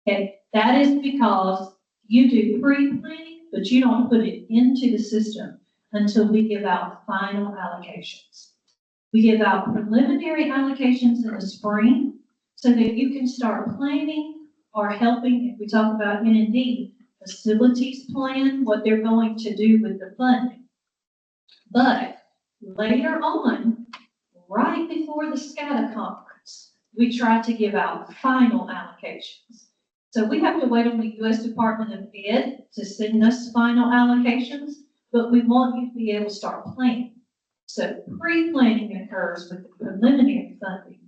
Okay, that is because you do pre-planning, but you don't put it into the system until we give out final allocations. We give out preliminary allocations in the spring so that you can start planning or helping, if we talk about N&D, facilities plan what they're going to do with the funding. But later on, right before the SCADA conference, we try to give out final allocations. So we have to wait on the U.S. Department of Ed to send us final allocations, but we want you to be able to start planning. So pre-planning occurs with the preliminary funding.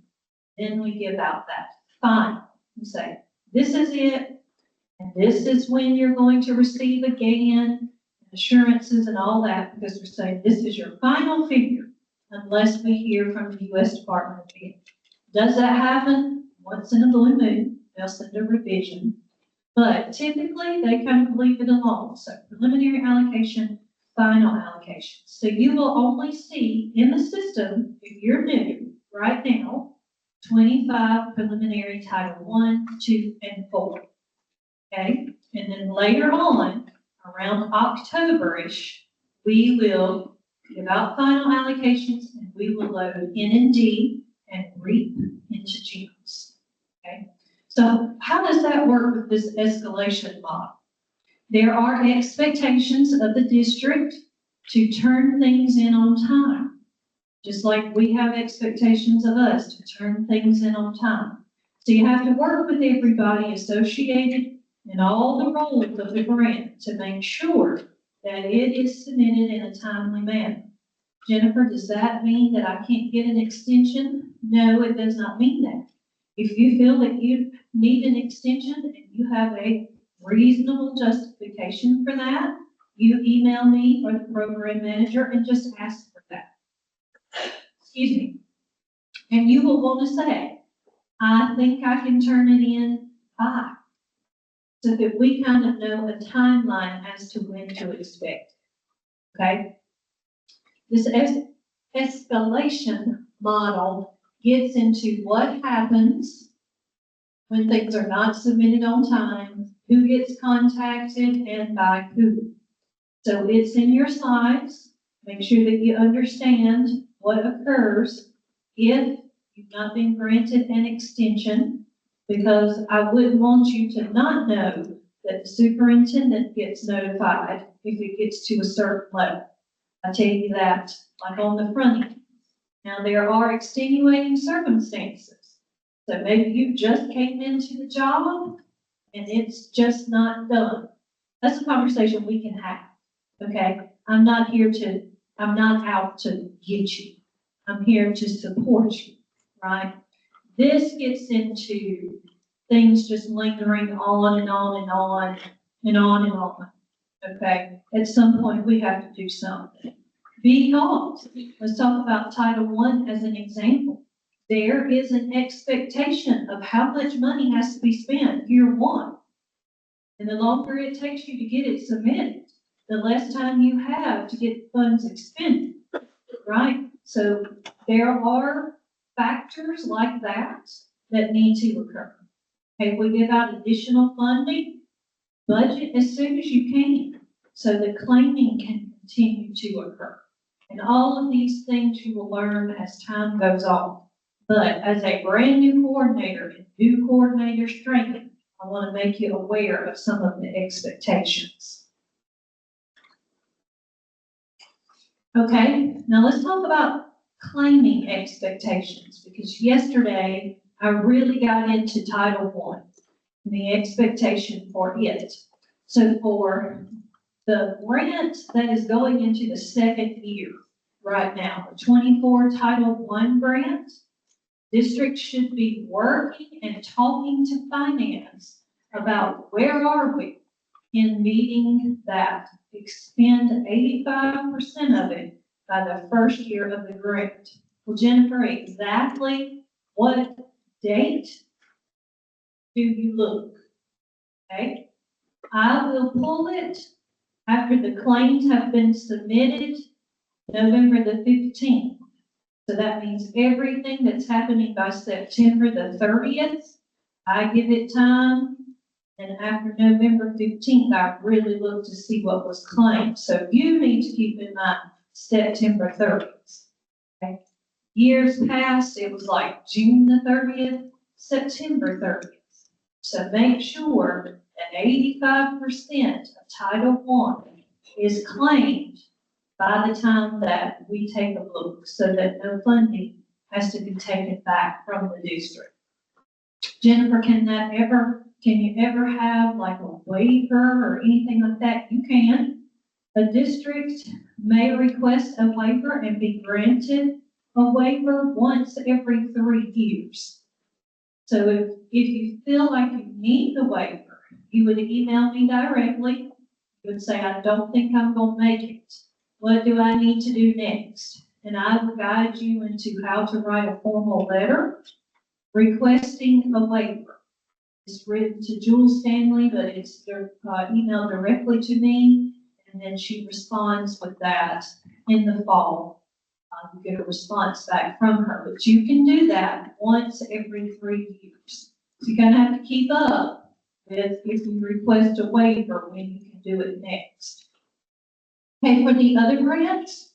Then we give out that final and say, this is it, and this is when you're going to receive again, assurances and all that, because we're saying this is your final figure, unless we hear from the U.S. Department of Ed. Does that happen? Once in a blue moon, they'll send a revision. But typically, they kind of leave it alone. So preliminary allocation, final allocation. So you will only see in the system, if you're new right now, 25 preliminary Title I, II, and IV. Okay? And then later on, around October-ish, we will give out final allocations and we will load N&D and REAP into GEMS. Okay? So how does that work with this escalation model? There are expectations of the district to turn things in on time, just like we have expectations of us to turn things in on time. So you have to work with everybody associated in all the roles of the grant to make sure that it is submitted in a timely manner. Jennifer, does that mean that I can't get an extension? No, it does not mean that. If you feel that you need an extension and you have a reasonable justification for that, you email me or the program manager and just ask for that. Excuse me. And you will want to say, I think I can turn it in by, so that we kind of know a timeline as to when to expect. Okay? This escalation model gets into what happens when things are not submitted on time, who gets contacted, and by who. So it's in your slides. Make sure that you understand what occurs if you've not been granted an extension, because I wouldn't want you to not know that the superintendent gets notified if it gets to a certain level. I tell you that, like on the front end. Now, there are extenuating circumstances. So maybe you just came into the job and it's just not done. That's a conversation we can have, okay? I'm not out to get you. I'm here to support you, right? This gets into things just lingering on and on and on and on and on, okay? At some point, we have to do something. Because, let's talk about Title I as an example. There is an expectation of how much money has to be spent year one. And the longer it takes you to get it submitted, the less time you have to get funds expended, right? So there are factors like that that need to occur. Okay, if we give out additional funding, budget as soon as you can, so the claiming can continue to occur. And all of these things you will learn as time goes on. But as a brand new coordinator and new coordinators training, I want to make you aware of some of the expectations. Okay, now let's talk about claiming expectations, because yesterday I really got into Title I and the expectation for it. So for the grant that is going into the second year right now, the 24 Title I grant, districts should be working and talking to finance about where are we in meeting that, expend 85% of it by the first year of the grant. Well, Jennifer, exactly what date do you look? Okay, I will pull it after the claims have been submitted, November the 15th. So that means everything that's happening by September the 30th, I give it time. And after November 15th, I really look to see what was claimed. So you need to keep in mind September 30th. Okay. Years past, it was like June the 30th, September 30th. So make sure that 85% of Title I is claimed by the time that we take a look, so that no funding has to be taken back from the district. Jennifer, can you ever have like a waiver or anything like that? You can. A district may request a waiver and be granted a waiver once every 3 years. So if you feel like you need the waiver, you would email me directly. You would say, I don't think I'm going to make it. What do I need to do next? And I will guide you into how to write a formal letter requesting a waiver. It's written to Jules Stanley, but it's emailed directly to me, and then she responds with that in the fall. You get a response back from her, but you can do that once every 3 years. So you're gonna have to keep up with if you request a waiver when you can do it next. Okay, for the other grants,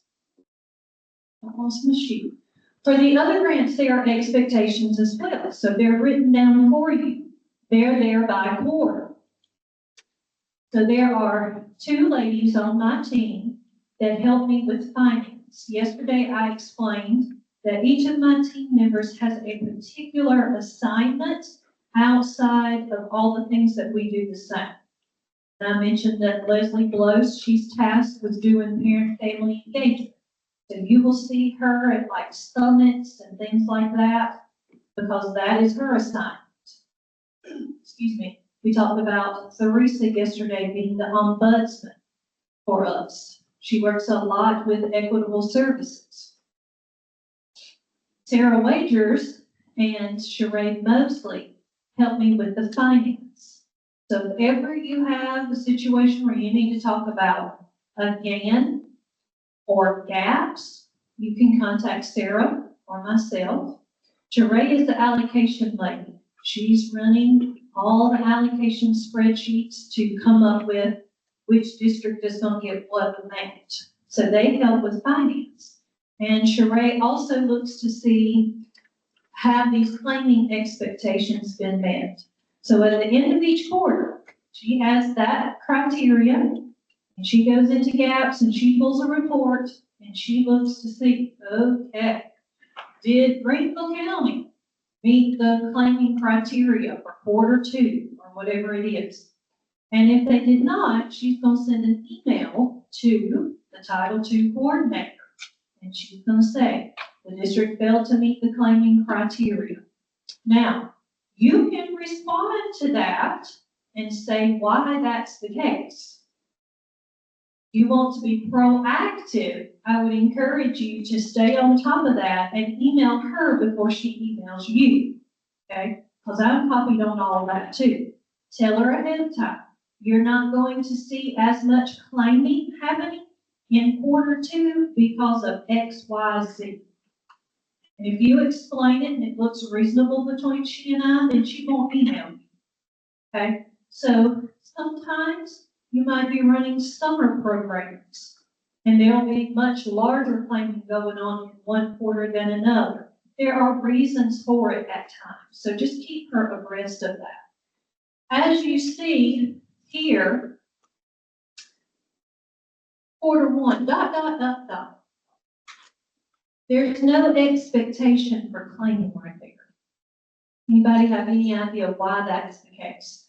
I lost my sheet. For the other grants, there are expectations as well. So they're written down for you. They're there by quarter. So there are 2 ladies on my team that help me with finance. Yesterday, I explained that each of my team members has a particular assignment outside of all the things that we do the same. And I mentioned that Leslie Blows, she's tasked with doing parent-family engagement. So you will see her at like summits and things like that, because that is her assignment. Excuse me. We talked about Theresa yesterday being the ombudsman for us. She works a lot with equitable services. Sarah Wagers and Sheree Mosley help me with the finance. So if ever you have a situation where you need to talk about a GAN or gaps, you can contact Sarah or myself. Sheree is the allocation lady. She's running all the allocation spreadsheets to come up with which district is going to get what amount. So they help with finance. And Sheree also looks to see, have these claiming expectations been met? So at the end of each quarter, she has that criteria, and she goes into gaps and she pulls a report and she looks to see, okay, did Greenville County meet the claiming criteria for quarter 2 or whatever it is? And if they did not, she's gonna send an email to the Title II coordinator. And she's gonna say, the district failed to meet the claiming criteria. Now, you can respond to that and say why that's the case. You want to be proactive, I would encourage you to stay on top of that and email her before she emails you, okay? Because I'm copied on all of that too. Tell her ahead of time. You're not going to see as much claiming happening in Q2 because of X, Y, Z. And if you explain it and it looks reasonable between she and I, then she won't email you, okay? So sometimes you might be running summer programs, and there'll be much larger claiming going on in one quarter than another. There are reasons for it at times, so just keep her abreast of that. As you see here, Q1, ... There's no expectation for claiming right there. Anybody have any idea why that is the case?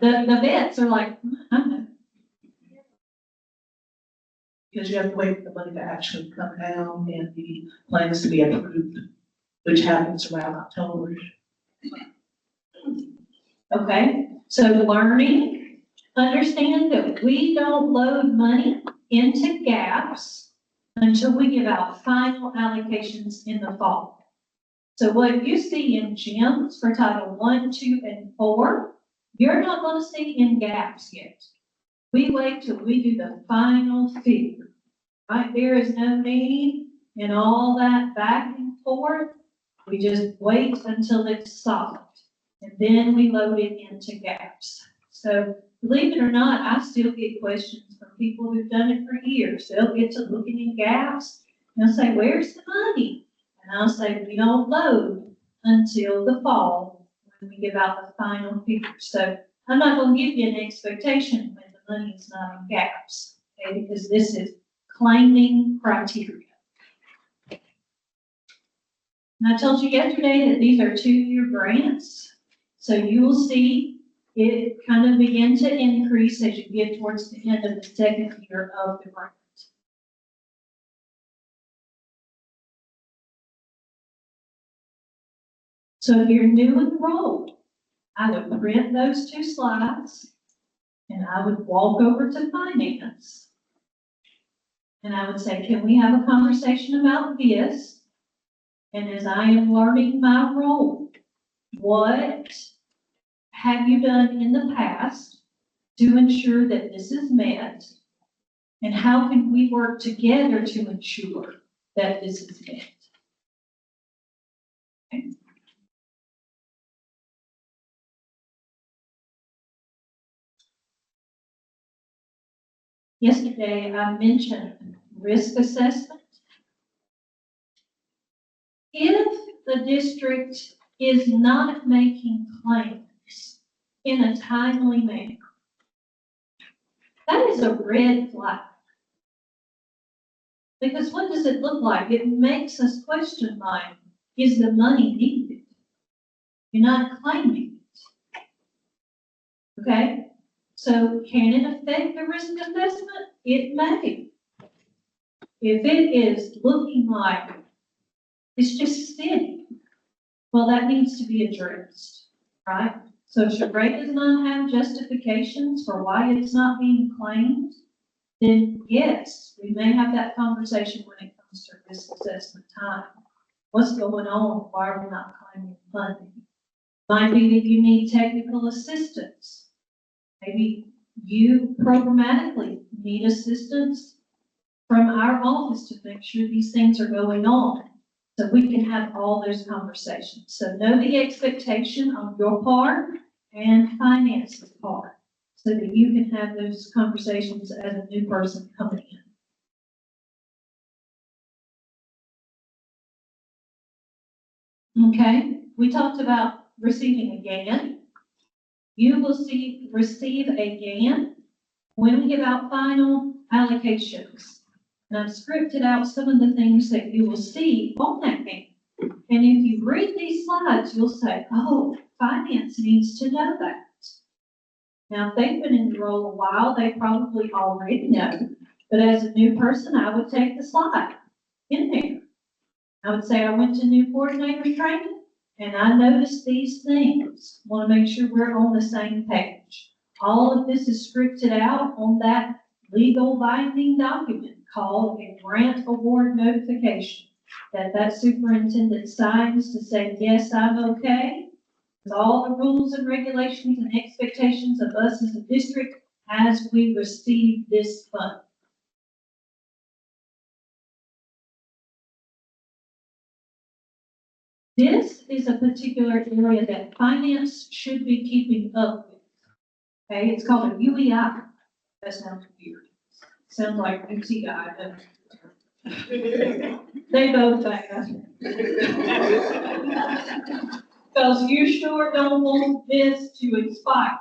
The vets are like, Because you have to wait for the money to actually come down and the plans to be approved, which happens around October. okay, so learning, understand that we don't load money into gaps until we give out final allocations in the fall. So what you see in GEMS for Title I, II, and IV, you're not going to see in gaps yet. We wait till we do the final figure, right? There is no need in all that back and forth. We just wait until it's solid, and then we load it into gaps. So believe it or not, I still get questions from people who've done it for years. They'll get to looking in gaps, and they'll say, where's the money? And I'll say, we don't load until the fall when we give out the final figure. So I'm not going to give you an expectation when the money is not in gaps, okay? Because this is claiming criteria. And I told you yesterday that these are 2-year grants. So you will see it kind of begin to increase as you get towards the end of the second year of the grant. So if you're new in the role, I would print those 2 slides and I would walk over to finance. And I would say, can we have a conversation about this? And as I am learning my role, what have you done in the past to ensure that this is met? And how can we work together to ensure that this is met? Okay. Yesterday, I mentioned risk assessment. If the district is not making claims in a timely manner, that is a red flag. Because what does it look like? It makes us question, like, is the money needed? You're not claiming it. Okay? So can it affect the risk assessment? It may. If it is looking like it's just sitting, well, that needs to be addressed, right? So if Sheree does not have justifications for why it's not being claimed, then yes, we may have that conversation when it comes to risk assessment time. What's going on? Why are we not claiming funding? Might be that you need technical assistance. Maybe you programmatically need assistance from our office to make sure these things are going on, so we can have all those conversations. So know the expectation on your part and finance's part, so that you can have those conversations as a new person coming in. Okay, we talked about receiving a GAN. You will receive a GAN when we give out final allocations. And I've scripted out some of the things that you will see on that GAN. And if you read these slides, you'll say, oh, finance needs to know that. Now, if they've been in the role a while, they probably already know, but as a new person, I would take the slide in there. I would say I went to new coordinator training and I noticed these things. Want to make sure we're on the same page. All of this is scripted out on that legal binding document called a grant award notification that superintendent signs to say, yes, I'm okay with all the rules and regulations and expectations of us as a district as we receive this fund. This is a particular area that finance should be keeping up with. Okay, it's called a UEI. That sounds weird. Sounds like UTI, doesn't it? They both back up. Because you sure don't want this to expire.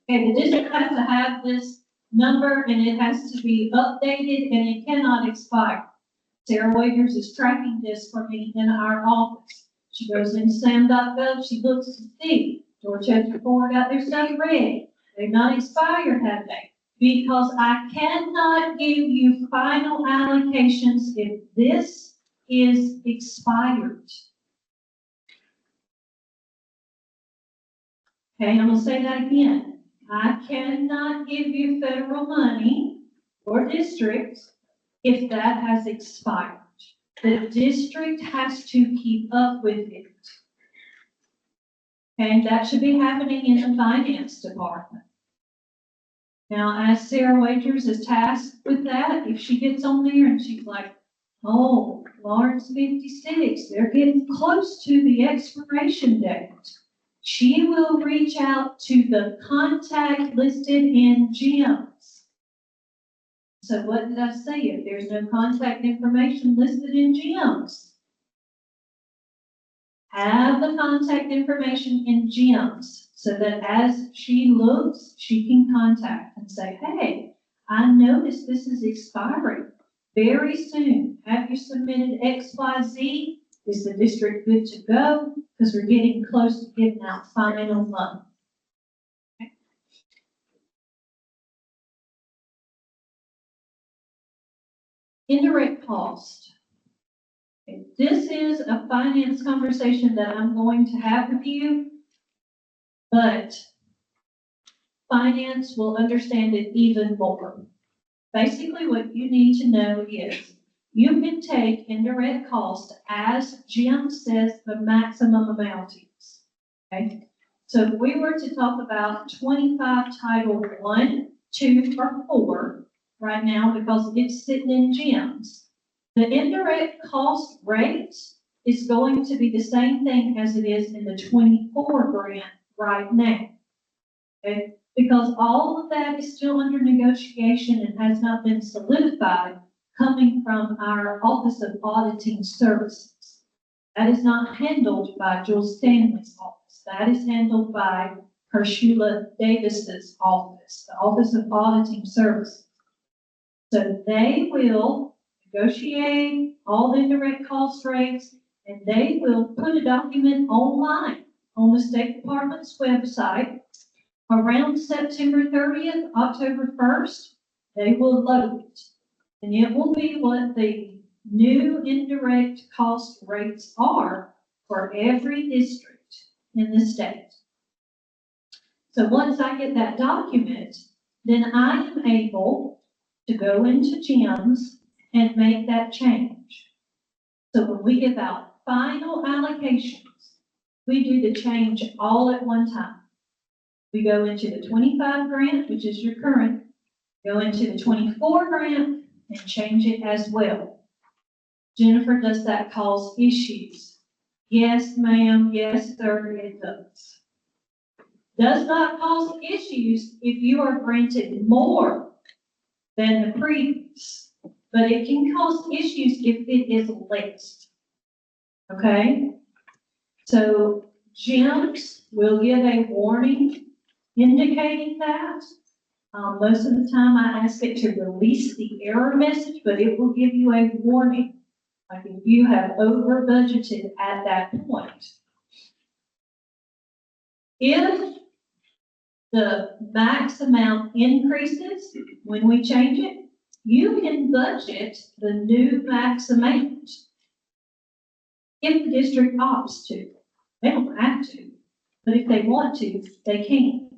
And the district has to have this number and it has to be updated and it cannot expire. Sarah Wagers is tracking this for me in our office. She goes into SAM.gov, she looks to see, Dorchester Ford got their stuff ready. They've not expired, have they? Because I cannot give you final allocations if this is expired. Okay, I'm gonna say that again. I cannot give you federal money or districts if that has expired. The district has to keep up with it. Okay, that should be happening in the finance department. Now, as Sarah Wagers is tasked with that, if she gets on there and she's like, oh, Lawrence 56, they're getting close to the expiration date. She will reach out to the contact listed in GEMS. So what did I say? If there's no contact information listed in GEMS, have the contact information in GEMS so that as she looks, she can contact and say, hey, I noticed this is expiring very soon. Have you submitted XYZ? Is the district good to go? Because we're getting close to giving out final money. Okay. Indirect cost. Okay. This is a finance conversation that I'm going to have with you, but finance will understand it even more. Basically, what you need to know is you can take indirect cost as Jim says the maximum amount is. Okay? So if we were to talk about 25 Title 1, 2, or 4 right now because it's sitting in Jim's, the indirect cost rate is going to be the same thing as it is in the 24 grant right now. Okay? Because all of that is still under negotiation and has not been solidified coming from our Office of Auditing Services. That is not handled by Jules Stanley's office. That is handled by Hershula Davis's office, the Office of Auditing Services. So they will negotiate all the indirect cost rates and they will put a document online on the State Department's website. Around September 30th, October 1st, they will load it. And it will be what the new indirect cost rates are for every district in the state. So once I get that document, then I am able to go into GEMS and make that change. So when we give out final allocations, we do the change all at one time. We go into the 25 grant, which is your current, go into the 24 grant and change it as well. Jennifer, does that cause issues? Yes, ma'am. Yes, sir, it does. Does not cause issues if you are granted more than the previous, but it can cause issues if it is less. Okay? So GEMS will give a warning indicating that. Most of the time I ask it to release the error message, but it will give you a warning. Like if you have over budgeted at that point. If the max amount increases when we change it, you can budget the new max amount. If the district opts to, they don't have to, but if they want to, they can.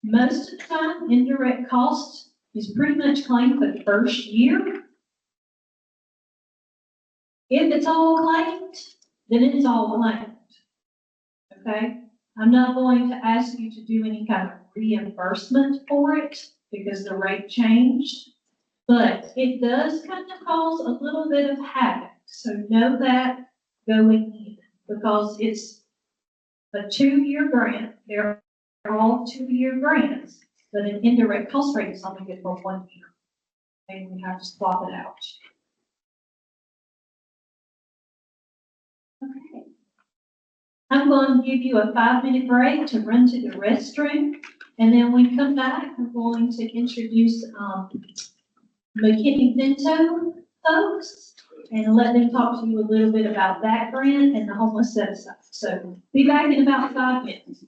Most of the time, indirect cost is pretty much claimed for the first year. If it's all claimed, then it's all claimed. Okay? I'm not going to ask you to do any kind of reimbursement for it because the rate changed, but it does kind of cause a little bit of havoc. So know that going in, because it's a 2-year grant. They're all 2-year grants, but an indirect cost rate is only good for 1 year. And we have to swap it out. Okay. I'm going to give you a 5-minute break to run to the restroom, and then when we come back, I'm going to introduce McKinney-Vento folks and let them talk to you a little bit about that grant and the homeless set aside. So be back in about 5 minutes.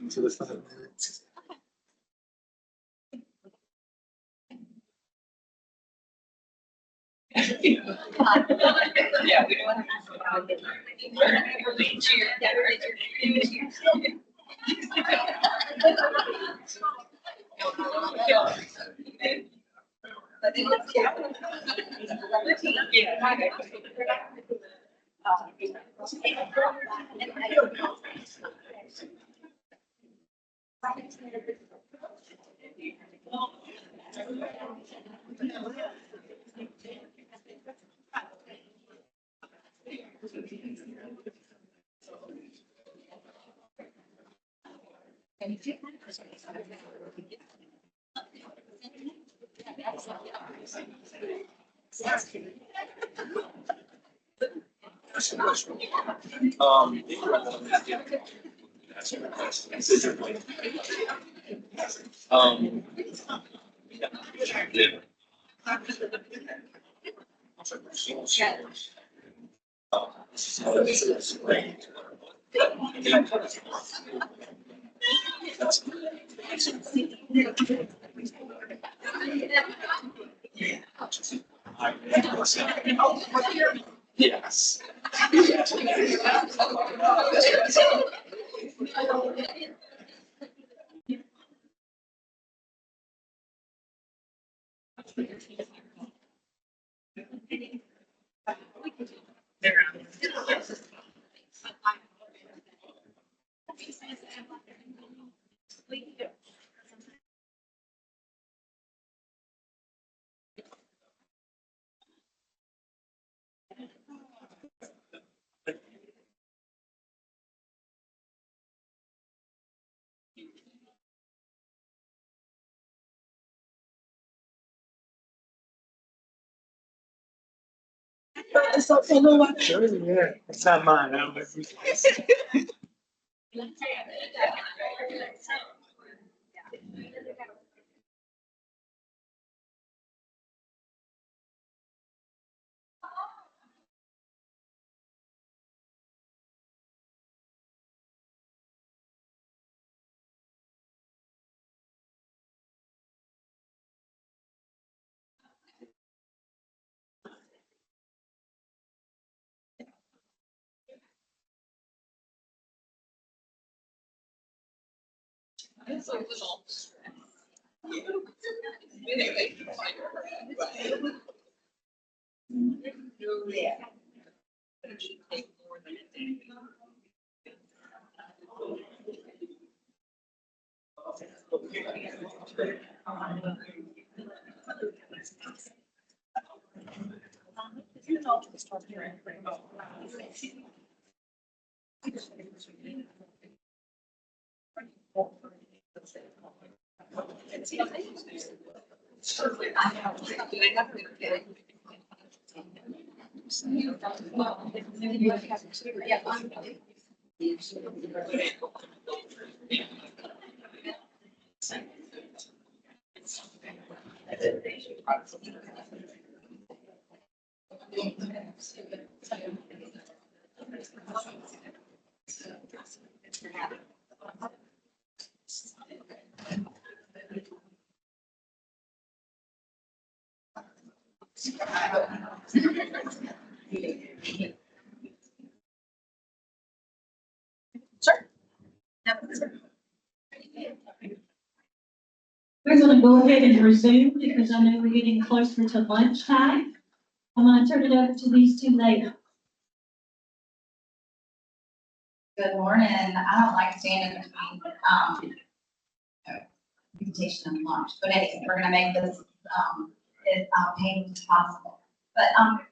To the 5 minutes. Yeah, we don't Yes. Sure, yeah. It's not mine. I don't know if we- We're gonna go ahead and resume because I know we're getting closer to lunchtime. I'm gonna turn it over to these two ladies. Good morning. I don't like standing between, presentation and lunch, but anyway, we're gonna make this, as painless as possible. But,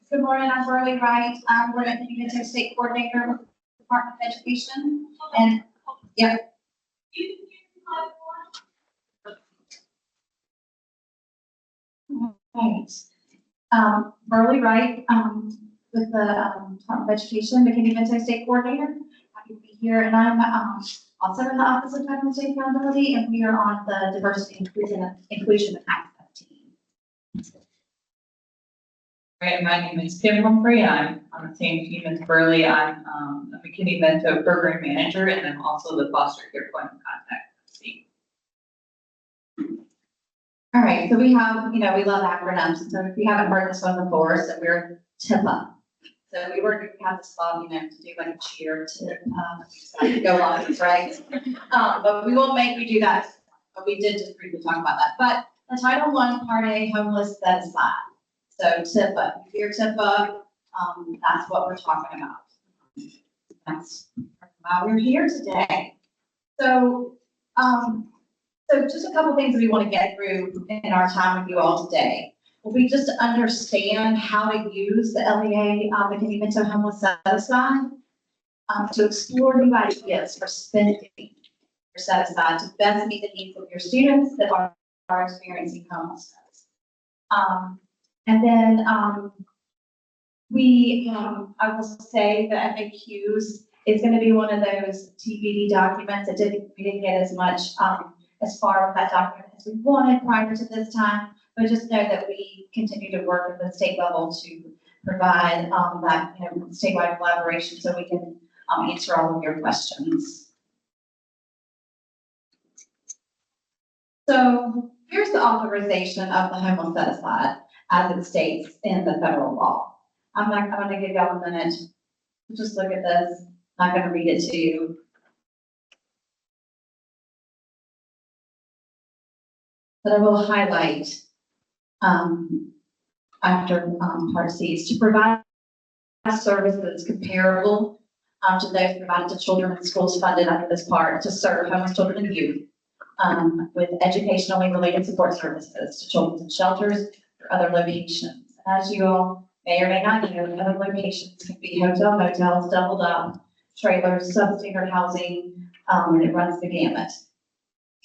good morning, I'm Burley Wright. I'm Women Community State Coordinator with the Department of Education. And, yeah, thanks. Burley Wright, with the, Department of Education, McKinney-Vento State Coordinator. Happy to be here, and I'm, also in the Office of Federal and State Accountability, and we are on the Diversity, Inclusion and Access team. Right, my name is Kim Humphrey. I'm on the same team as Burley. I'm a McKinney-Vento Program Manager, and I'm also the foster care point of contact. All right, so we have, we love acronyms. So if you haven't heard this one before, so we're TIPA. So we have this law, to do like a cheer to go on, right? But we won't make you do that. But we did just briefly talk about that. But the Title I Part A homeless set aside. So TIPA, if you're TIPA, that's what we're talking about. That's why we're here today. So, so just a couple things that we want to get through in our time with you all today. We just understand how to use the LEA, McKinney-Vento Homeless Set Aside, to explore new ideas for spending your set aside to best meet the needs of your students that are experiencing homelessness. And then I will say the FAQs is going to be one of those TBD documents that we didn't get as much as far with that document as we wanted prior to this time. But just know that we continue to work at the state level to provide that statewide collaboration so we can answer all of your questions. So here's the authorization of the homeless set aside as it states in the federal law. I'm going to give y'all a minute to just look at this. I'm not going to read it to you. But I will highlight after Part C is to provide services comparable to those provided to children in schools funded under this part to serve homeless children and youth with educationally related support services to children in shelters or other locations. As you all may or may not know, other locations can be hotel, motels, doubled up, trailers, substandard housing, and it runs the gamut.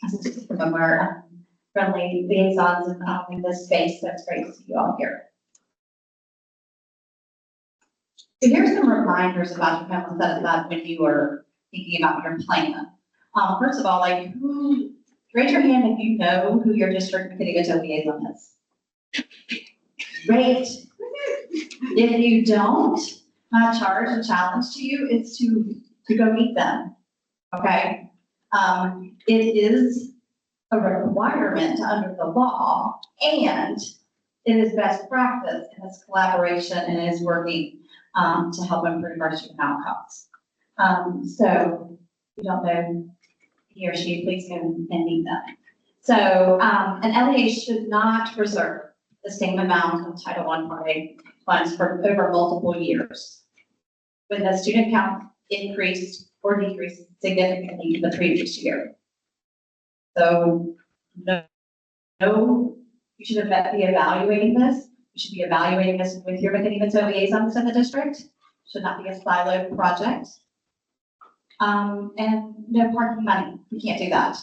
This is some of our friendly liaisons in this space, so it's great to see you all here. So here's some reminders about your homeless set aside when you are thinking about your plan. First of all, raise your hand if you know who your district McKinney-Vento liaison is. Great. If you don't, my charge and challenge to you is to go meet them. Okay. It is a requirement under the law, and it is best practice in this collaboration and is working to help improve our student outcomes. So if you don't know he or she, please go and meet them. So an LEA should not reserve the same amount of Title I Part A funds for over multiple years when the student count increased or decreased significantly the previous year. So no, you should be evaluating this. You should be evaluating this with your McKinney-Vento liaisons in the district. Should not be a siloed project. And no parking money. We can't do that.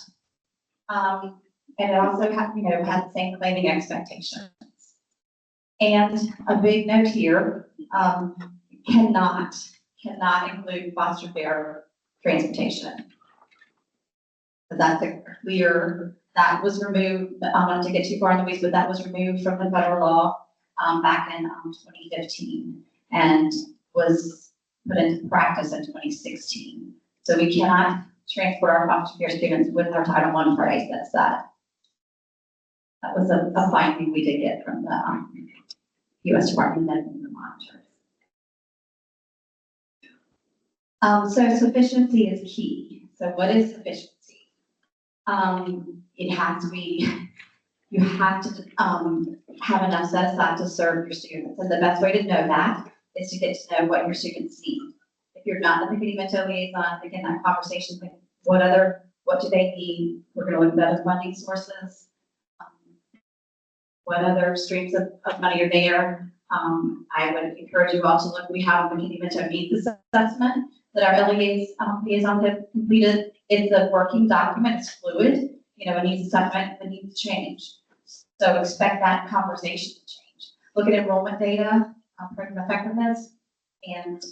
and it also had, had the same claiming expectations. And a big note here, cannot include foster care transportation. But that's a clear, that was removed, I don't want to get too far in the weeds, but that was removed from the federal law, back in, 2015 and was put into practice in 2016. So we cannot transport our foster care students with our Title I phrase. That was a finding we did get from the U.S. Department of Medical Monitors. So sufficiency is key. So what is sufficiency? It has to be, you have to have enough set aside to serve your students. And the best way to know that is to get to know what your students need. If you're not the McKinney-Vento liaison, again, that conversation, like what do they need? We're going to look at other funding sources. What other streams of money are there? I would encourage you all to look. We have a McKinney-Vento needs assessment that our liaisons have completed. It's a working document. It's fluid. A needs assessment that needs to change. So expect that conversation to change. Look at enrollment data, program effectiveness, and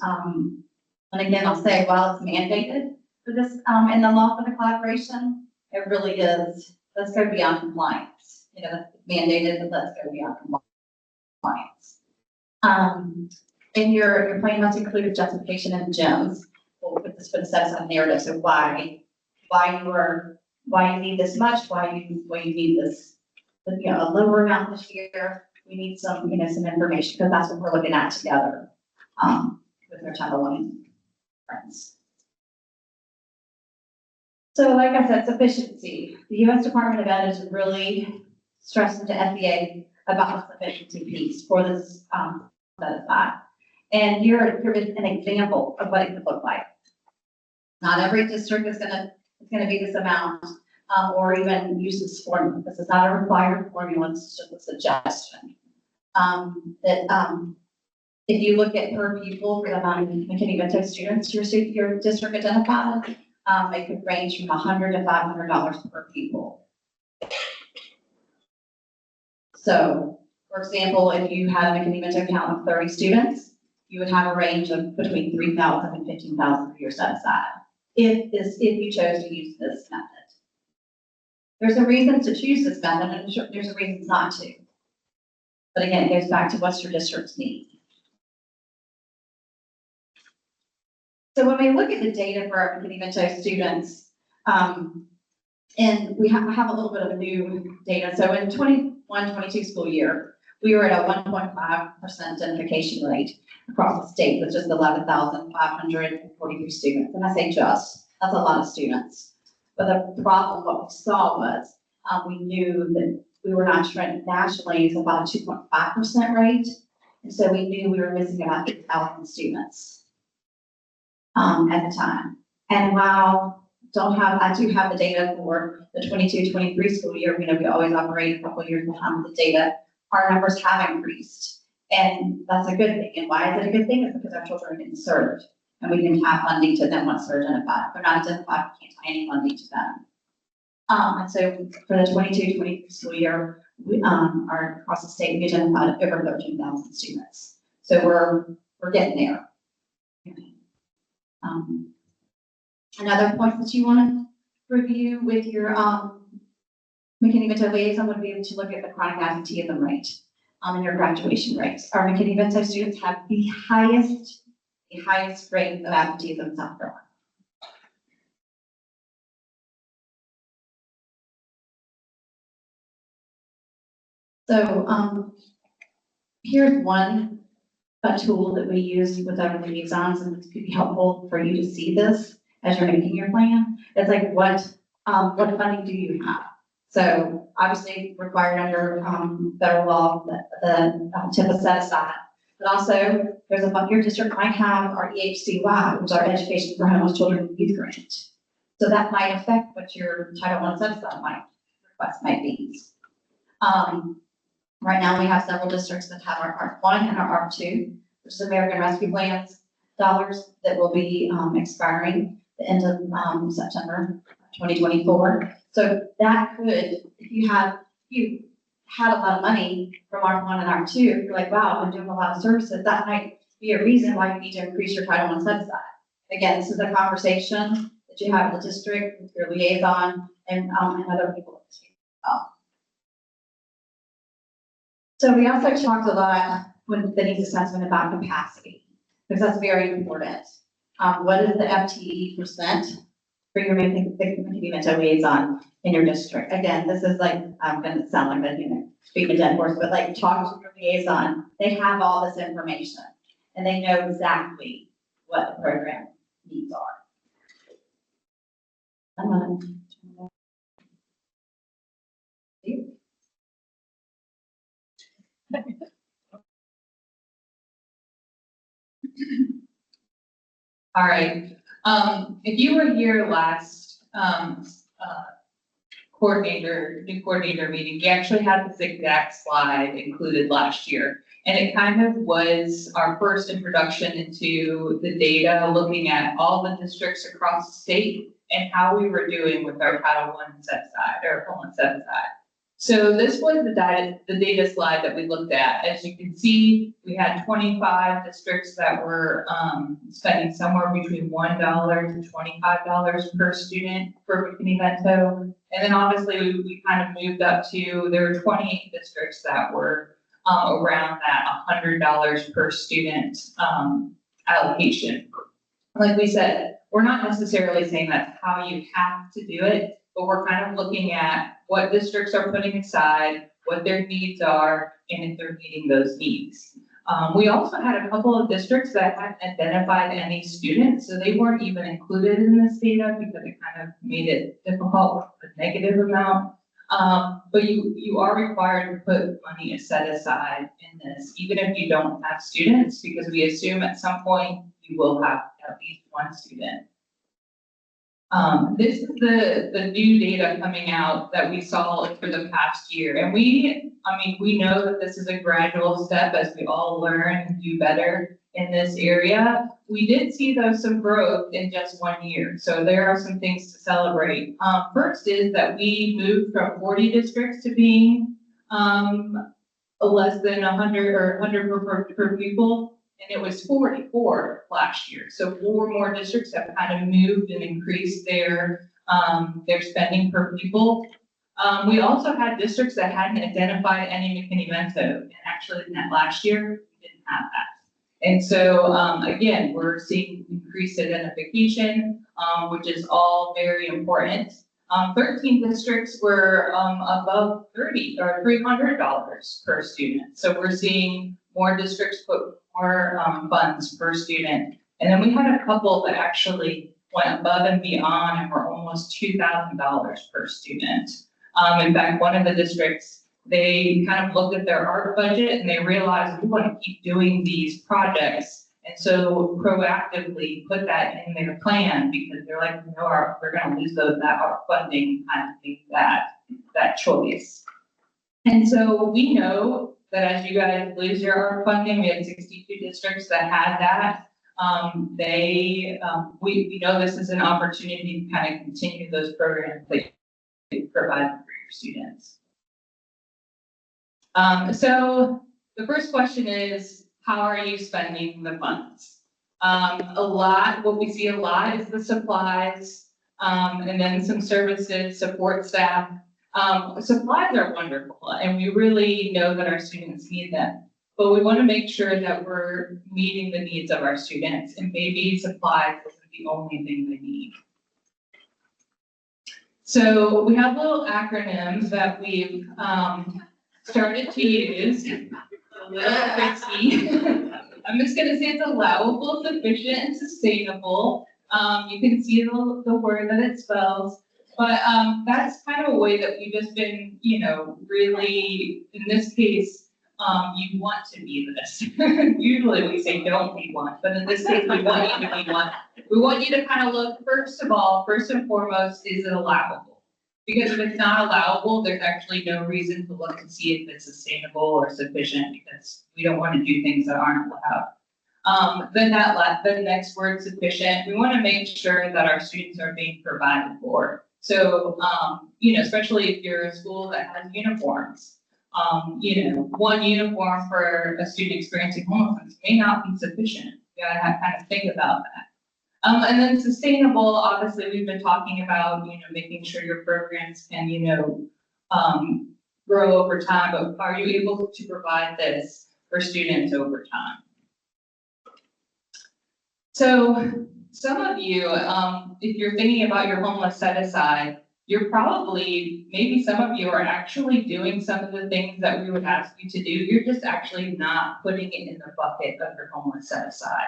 again, I'll say while it's mandated for this in the law for the collaboration, it really is. Let's go beyond compliance. Mandated, but let's go beyond compliance. And your plan must include a justification and gems. We'll put this for the set aside narrative. So why you need this much, why you need this, a lower amount this year. We need some, some information because that's what we're looking at together with our Title I friends. So like I said, sufficiency. The U.S. Department of Ed is really stressing to FBA about the sufficiency piece for this set aside. And here is an example of what it could look like. Not every district is going to be this amount, or even use this formula. This is not a required formula, it's just a suggestion. If you look at per pupil for the amount of McKinney-Vento students your district identified, it could range from $100 to $500 per pupil. So, for example, if you had a McKinney-Vento count of 30 students, you would have a range of between $3,000 and $15,000 per year set aside. If you chose to use this method. There's a reason to choose this method, and there's a reason not to. But again, it goes back to what's your district's need. So when we look at the data for our McKinney-Vento students, and we have a little bit of new data. So in 21-22 school year, we were at a 1.5% identification rate across the state with just 11,543 students. And I say just, that's a lot of students. But the problem, what we saw was, we knew that we were not trending nationally, it's about a 2.5% rate. And so we knew we were missing about 8,000 students at the time. And while I do have the data for the 22-23 school year, we always operate a couple of years behind the data. Our numbers have increased, and that's a good thing. And why is it a good thing? It's because our children are getting served, and we can have funding to them once they're identified. If they're not identified, we can't tie any funding to them. And so for the 22-23 school year, we are across the state, we identified over 13,000 students. So we're getting there. Another point that you want to review with your McKinney-Vento liaison would be to look at the chronic absenteeism rate and your graduation rates. Our McKinney-Vento students have the highest rate of absenteeism in South Carolina. So here's one tool that we use with our liaisons, and it could be helpful for you to see this as you're making your plan. It's like what funding do you have? So obviously required under federal law, the TIP is set aside. But also your district might have our EHCY, which is our Education for Homeless Children and Youth Grant. So that might affect what your Title I set aside request might be. Right now we have several districts that have our ARC1 and our ARC2, which is American Rescue Plans dollars that will be expiring the end of September 2024. So that could, if you had a lot of money from R1 and R2, you're like, wow, I'm doing a lot of services, that might be a reason why you need to increase your Title I set aside. Again, this is a conversation that you have in the district with your liaison and other people. So we also talked a lot with the needs assessment about capacity, because that's very important. What is the FTE percent for your mental liaison in your district? Again, this is like, I'm gonna sound like a speak a dead horse, but like talk to your liaison, they have all this information and they know exactly what the program needs are. All right, if you were here last, new coordinator meeting, we actually had this exact slide included last year. And it kind of was our first introduction into the data, looking at all the districts across the state and how we were doing with our Title I set aside, or Title set aside. So this was the data slide that we looked at. As you can see, we had 25 districts that were spending somewhere between $1 to $25 per student for McKinney-Vento. And then obviously we kind of moved up to, there were 28 districts that were around that $100 per student allocation. Like we said, we're not necessarily saying that's how you have to do it, but we're kind of looking at what districts are putting aside, what their needs are, and if they're meeting those needs. We also had a couple of districts that hadn't identified any students, so they weren't even included in this data because it kind of made it difficult with a negative amount. But you are required to put money set aside in this, even if you don't have students, because we assume at some point you will have at least one student. This is the new data coming out that we saw for the past year. And we know that this is a gradual step as we all learn and do better in this area. We did see though some growth in just 1 year. So there are some things to celebrate. First is that we moved from 40 districts to being less than 100 or 100 per pupil. And it was 44 last year. So 4 more districts have kind of moved and increased their spending per pupil. We also had districts that hadn't identified any McKinney-Vento, and actually in that last year, we didn't have that. And so again, we're seeing increased identification, which is all very important. 13 districts were above $300 per student. So we're seeing more districts put more funds per student. And then we had a couple that actually went above and beyond and were almost $2,000 per student. In fact, one of the districts, they kind of looked at their art budget and they realized we want to keep doing these projects. And so proactively put that in their plan because they're like, no, we're going to lose that art funding, kind of make that choice. And so we know that as you guys lose your art funding, we had 62 districts that had that. We know this is an opportunity to kind of continue those programs that you provide for your students. So the first question is, how are you spending the funds? What we see a lot is the supplies, and then some services, support staff. Supplies are wonderful, and we really know that our students need them, but we want to make sure that we're meeting the needs of our students, and maybe supplies isn't the only thing they need. So we have little acronyms that we've started to use. A little tricky. I'm just going to say it's allowable, sufficient, and sustainable. You can see the word that it spells. But that's kind of a way that we've just been, really, in this case, you want to be this. Usually we say don't be one, but in this case, we want you to be one. We want you to kind of look, first and foremost, is it allowable? Because if it's not allowable, there's actually no reason to look and see if it's sustainable or sufficient because we don't want to do things that aren't allowed. Then the next word, sufficient, we want to make sure that our students are being provided for. So, especially if you're a school that has uniforms, one uniform for a student experiencing homelessness may not be sufficient. You gotta kind of think about that. And then sustainable, obviously, we've been talking about, making sure your programs can, grow over time, but are you able to provide this for students over time? So some of you, if you're thinking about your homeless set aside, maybe some of you are actually doing some of the things that we would ask you to do. You're just actually not putting it in the bucket of your homeless set aside.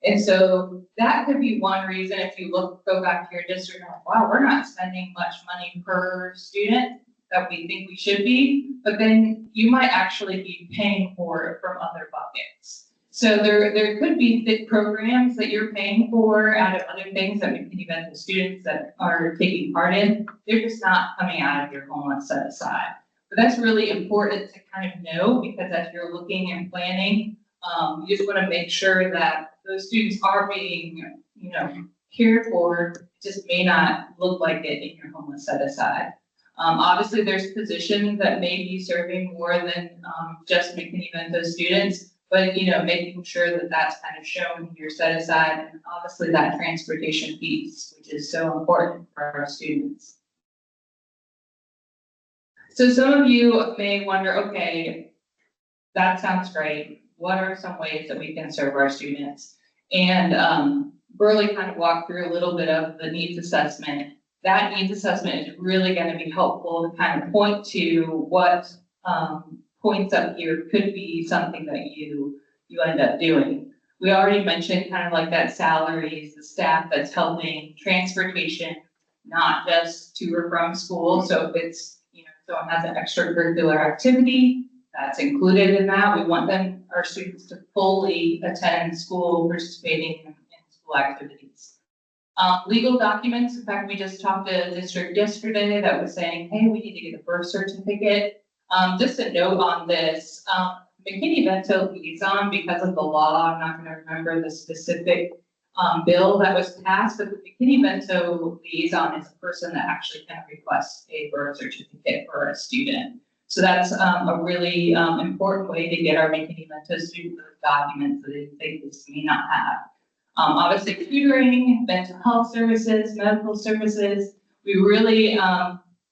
And so that could be one reason if you go back to your district, wow, we're not spending much money per student that we think we should be, but then you might actually be paying for it from other buckets. So there could be thick programs that you're paying for out of other things that McKinney Vento students that are taking part in. They're just not coming out of your homeless set aside. But that's really important to kind of know, because as you're looking and planning, you just want to make sure that those students are being, cared for. It just may not look like it in your homeless set aside. Obviously, there's positions that may be serving more than just McKinney Vento students, but making sure that that's kind of shown in your set aside, and obviously that transportation piece, which is so important for our students. So some of you may wonder, okay, that sounds great. What are some ways that we can serve our students? And Burley kind of walked through a little bit of the needs assessment. That needs assessment is really going to be helpful to kind of point to what points up here could be something that you end up doing. We already mentioned kind of like that salaries, the staff that's helping, transportation, not just to or from school. So if it's, someone has an extracurricular activity, that's included in that. We want our students to fully attend school, participating in school activities. Legal documents, in fact, we just talked to a district yesterday that was saying, hey, we need to get a birth certificate. Just a note on this, McKinney Vento liaison, because of the law, I'm not going to remember the specific bill that was passed, but the McKinney Vento liaison is a person that actually can request a birth certificate for a student. So that's a really important way to get our McKinney Vento students those documents that they just may not have. Obviously, tutoring, mental health services, medical services. We really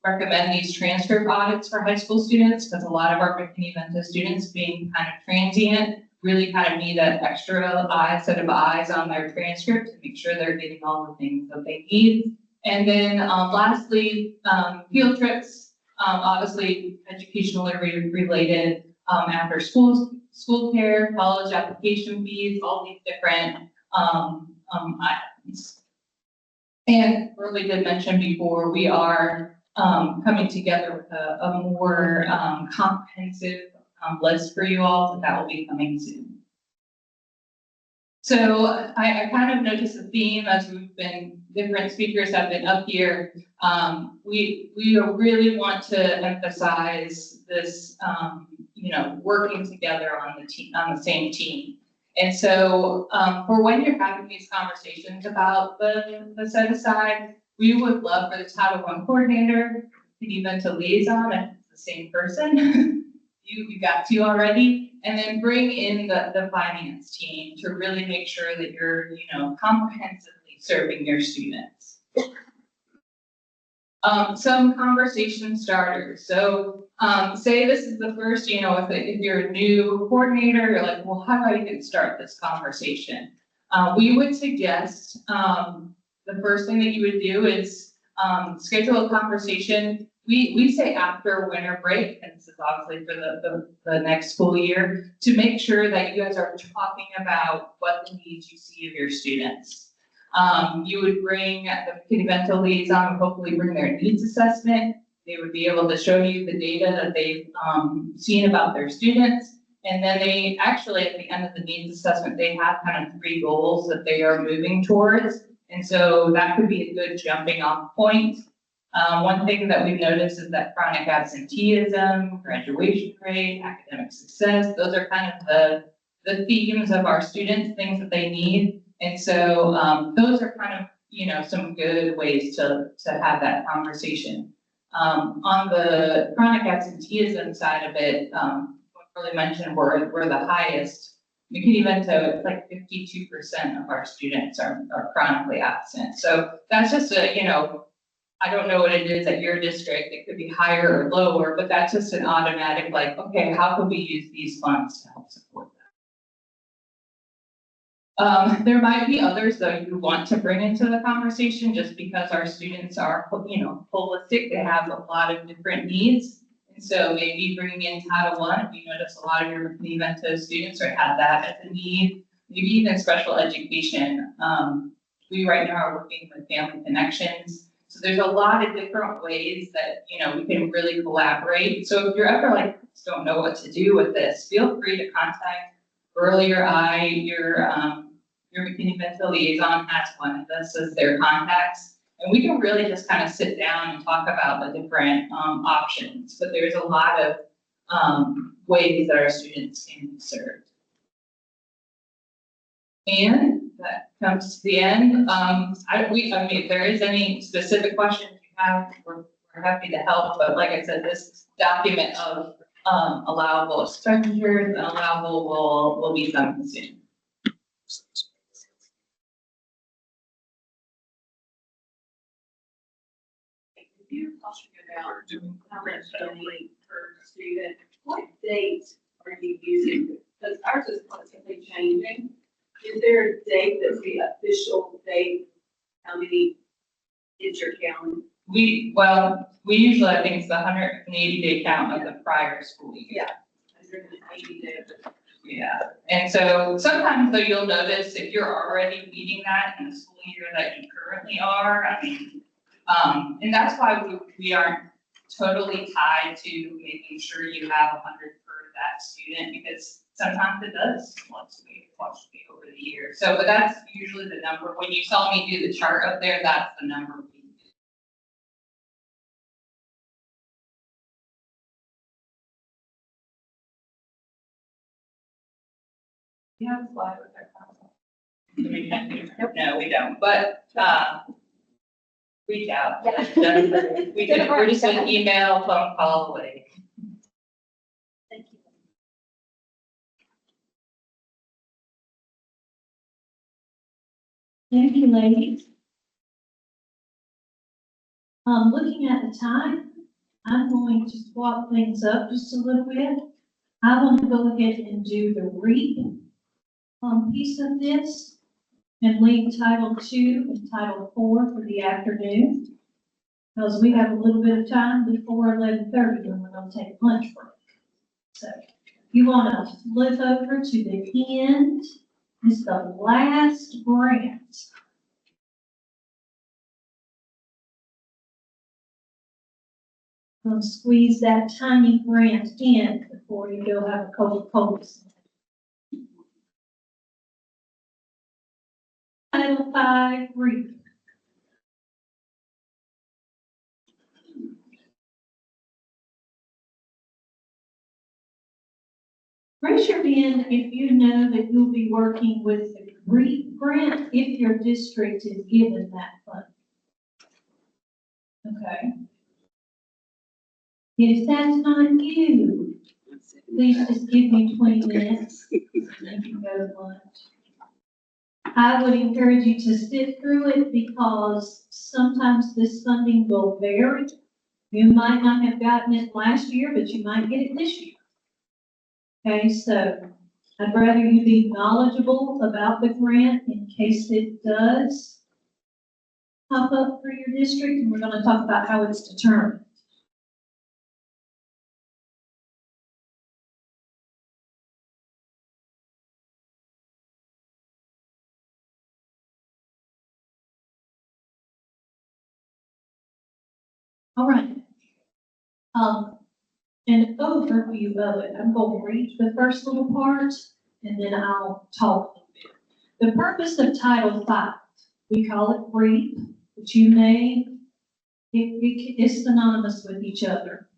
recommend these transcript audits for high school students, because a lot of our McKinney Vento students, being kind of transient, really kind of need that extra set of eyes on their transcript to make sure they're getting all the things that they need. And then lastly, field trips. Obviously, educationally related, after school care, college application fees, all these different items. And Burley did mention before, we are coming together with a more comprehensive list for you all, so that will be coming soon. So I kind of noticed a theme as different speakers have been up here. We really want to emphasize this, working together on the same team. And so for when you're having these conversations about the set aside, we would love for the Title I coordinator to even to liaison if it's the same person. you got two already, and then bring in the finance team to really make sure that you're, comprehensively serving your students. Some conversation starters. So say this is the first, if you're a new coordinator, you're like, well, how do I even start this conversation? We would suggest the first thing that you would do is schedule a conversation. We say after winter break, and this is obviously for the next school year, to make sure that you guys are talking about what the needs you see of your students. You would bring the McKinney Vento liaison, hopefully bring their needs assessment. They would be able to show you the data that they've seen about their students. And then they actually, at the end of the needs assessment, they have kind of 3 goals that they are moving towards. And so that could be a good jumping off point. One thing that we've noticed is that chronic absenteeism, graduation rate, academic success, those are kind of the themes of our students, things that they need. And so those are kind of, some good ways to have that conversation. On the chronic absenteeism side of it, what really mentioned, we're the highest. McKinney-Vento, it's like 52% of our students are chronically absent. So that's just I don't know what it is at your district. It could be higher or lower, but that's just an automatic, like, okay, how can we use these funds to help support that? There might be others though you want to bring into the conversation just because our students are, holistic. They have a lot of different needs. And so maybe bringing in Title I, if you notice a lot of your McKinney-Vento students have that as a need, maybe even special education. We right now are working with Family Connections. So there's a lot of different ways that, we can really collaborate. So if you're ever like, don't know what to do with this, feel free to contact Earlier your McKinney-Vento liaison has one of us as their contacts. And we can really just kind of sit down and talk about the different options, but there's a lot of ways that our students can be served. And that comes to the end. If there is any specific questions you have, we're happy to help. But like I said, this document of allowable expenditures and allowable will be coming soon. If you're talking about how much money per student, what dates are you using? Because ours is constantly changing. Is there a date that's the official date? How many kids you're counting? We usually, I think it's the 180-day count of the prior school year. Yeah. 180 days. Yeah, and so sometimes though you'll notice if you're already meeting that in the school year that you currently are, and that's why we aren't totally tied to making sure you have 100 per that student, because sometimes it does fluctuate over the year. So, but that's usually the number. When you saw me do the chart up there, that's the number we use. You have a slide with that. No, we don't, but, reach out. We're just an email, phone call away. Thank you. Thank you, ladies. Looking at the time, I'm going to swap things up just a little bit. I want to go ahead and do the REAP piece of this and leave Title II and Title IV for the afternoon, because we have a little bit of time before 11:30 when we're going to take lunch break. So you want to flip over to the end. It's the last grant. Gonna squeeze that tiny grant in before you go have a Coca-Cola. Title V REAP. Raise your hand if you know that you'll be working with the REAP grant if your district is given that fund. Okay. If that's not you, please just give me 20 minutes and you can go to lunch. I would encourage you to sit through it because sometimes this funding will vary. You might not have gotten it last year, but you might get it this year. Okay, so I'd rather you be knowledgeable about the grant in case it does pop up for your district, and we're going to talk about how it's determined. All right. An overview of it. I'm going to read the first little part, and then I'll talk a little bit. The purpose of Title V, we call it REAP, but you may, it's synonymous with each other,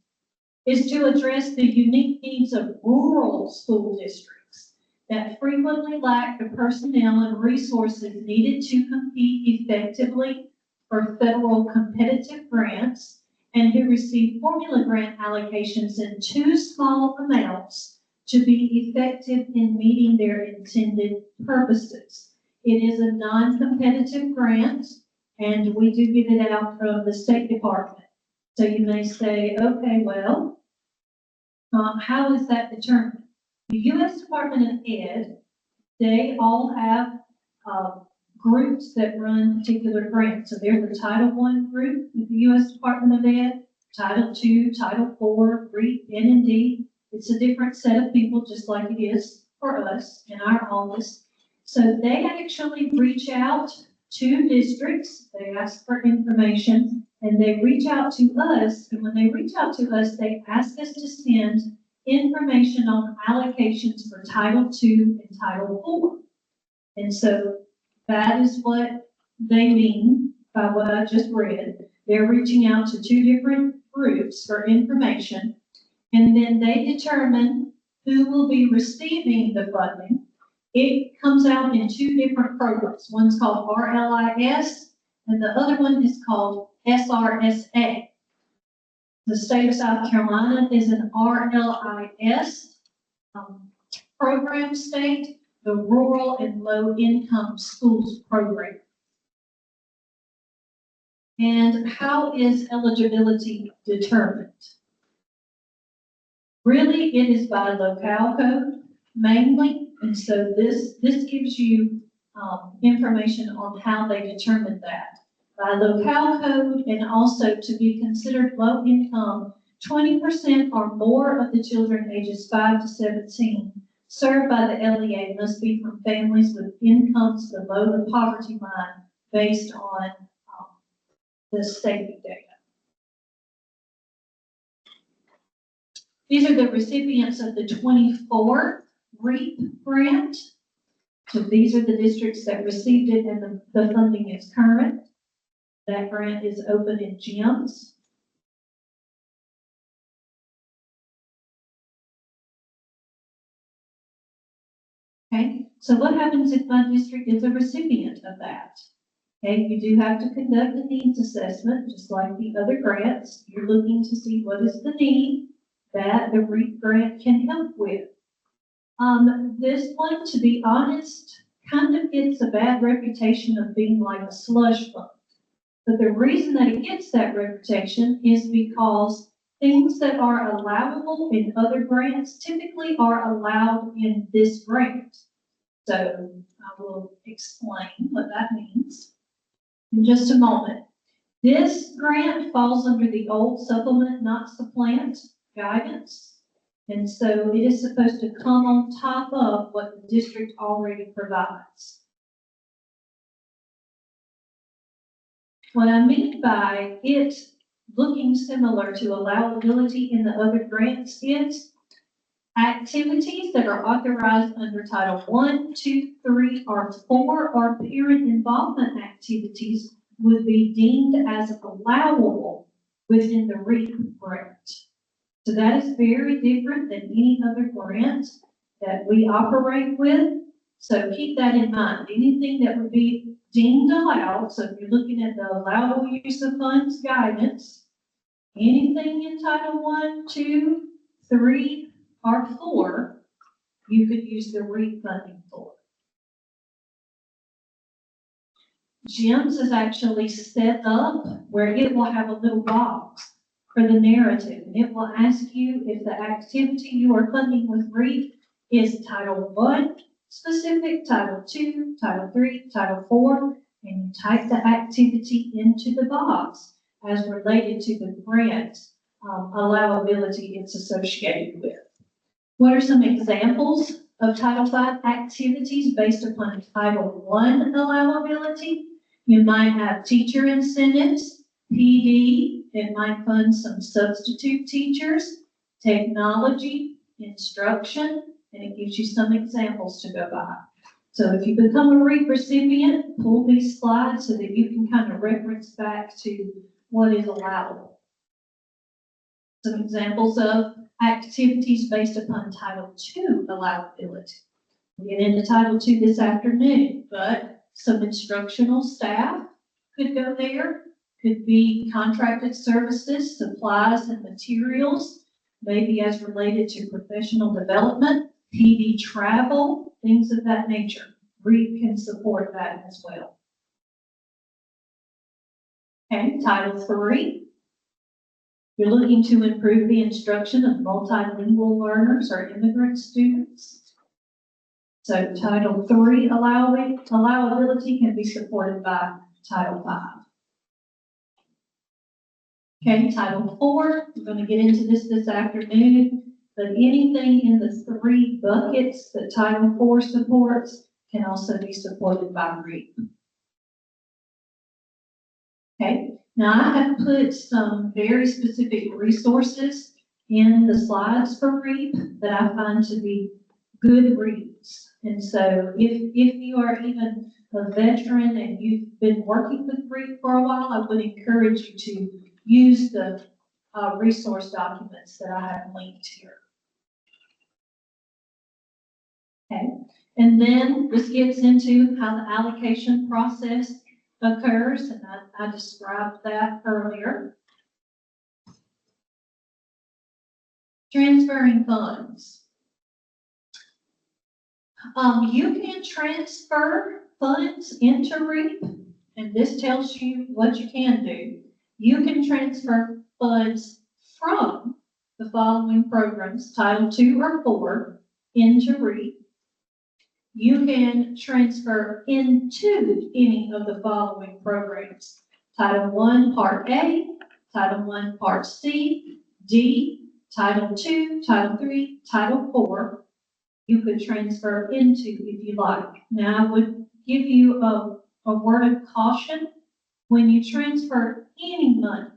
is to address the unique needs of rural school districts that frequently lack the personnel and resources needed to compete effectively for federal competitive grants, and who receive formula grant allocations in too small amounts to be effective in meeting their intended purposes. It is a non-competitive grant, and we do give it out from the State Department. So you may say, okay, well, how is that determined? The U.S. Department of Ed, they all have groups that run particular grants. So there's the Title I group with the U.S. Department of Ed, Title II, Title IV, REAP, N&D. It's a different set of people, just like it is for us in our office. So they actually reach out to districts, they ask for information, and they reach out to us. And when they reach out to us, they ask us to send information on allocations for Title II and Title IV. And so that is what they mean by what I just read. They're reaching out to two different groups for information, and then they determine who will be receiving the funding. It comes out in two different programs. One's called RLIS, and the other one is called SRSA. The state of South Carolina is an RLIS program state, the Rural and Low Income Schools Program. And how is eligibility determined? Really, it is by locale code mainly, and so this gives you information on how they determine that. By locale code, and also to be considered low income, 20% or more of the children ages 5 to 17 served by the LEA must be from families with incomes below the poverty line based on the state data. These are the recipients of the 24 REAP grant. So these are the districts that received it, and the funding is current. That grant is open in GEMS. Okay, so what happens if my district is a recipient of that? Okay, you do have to conduct a needs assessment, just like the other grants. You're looking to see what is the need that the REAP grant can help with. This one, to be honest, kind of gets a bad reputation of being like a slush fund. But the reason that it gets that reputation is because things that are allowable in other grants typically are allowed in this grant. So I will explain what that means in just a moment. This grant falls under the old supplement, not supplant guidance. And so it is supposed to come on top of what the district already provides. What I mean by it looking similar to allowability in the other grants is activities that are authorized under Title I, II, III, or IV, or parent involvement activities would be deemed as allowable within the REAP grant. So that is very different than any other grant that we operate with. So keep that in mind. Anything that would be deemed allowed, so if you're looking at the allowable use of funds guidance, anything in Title I, II, III, or IV, you could use the REAP funding for. GEMS is actually set up where it will have a little box for the narrative, and it will ask you if the activity you are funding with REAP is Title I specific, Title II, Title III, Title IV, and you type the activity into the box as related to the grant allowability it's associated with. What are some examples of Title V activities based upon Title I allowability? You might have teacher incentives, PD, it might fund some substitute teachers, technology, instruction, and it gives you some examples to go by. So if you become a REAP recipient, pull these slides so that you can kind of reference back to what is allowable. Some examples of activities based upon Title II allowability. We'll get into Title II this afternoon, but some instructional staff could go there. Could be contracted services, supplies and materials, maybe as related to professional development, PD travel, things of that nature. REAP can support that as well. Okay, Title III. You're looking to improve the instruction of multilingual learners or immigrant students. So Title III allowability can be supported by Title V. Okay, Title IV, we're going to get into this afternoon, but anything in the 3 buckets that Title IV supports can also be supported by REAP. Okay, now I have put some very specific resources in the slides for REAP that I find to be good reads. And so if you are even a veteran and you've been working with REAP for a while, I would encourage you to use the resource documents that I have linked here. Okay, and then this gets into how the allocation process occurs, and I described that earlier. Transferring funds. You can transfer funds into REAP, and this tells you what you can do. You can transfer funds from the following programs, Title II or IV, into REAP. You can transfer into any of the following programs, Title I, Part A, Title I, Part C, D, Title II, Title III, Title IV. You could transfer into if you like. Now, I would give you a word of caution. When you transfer any money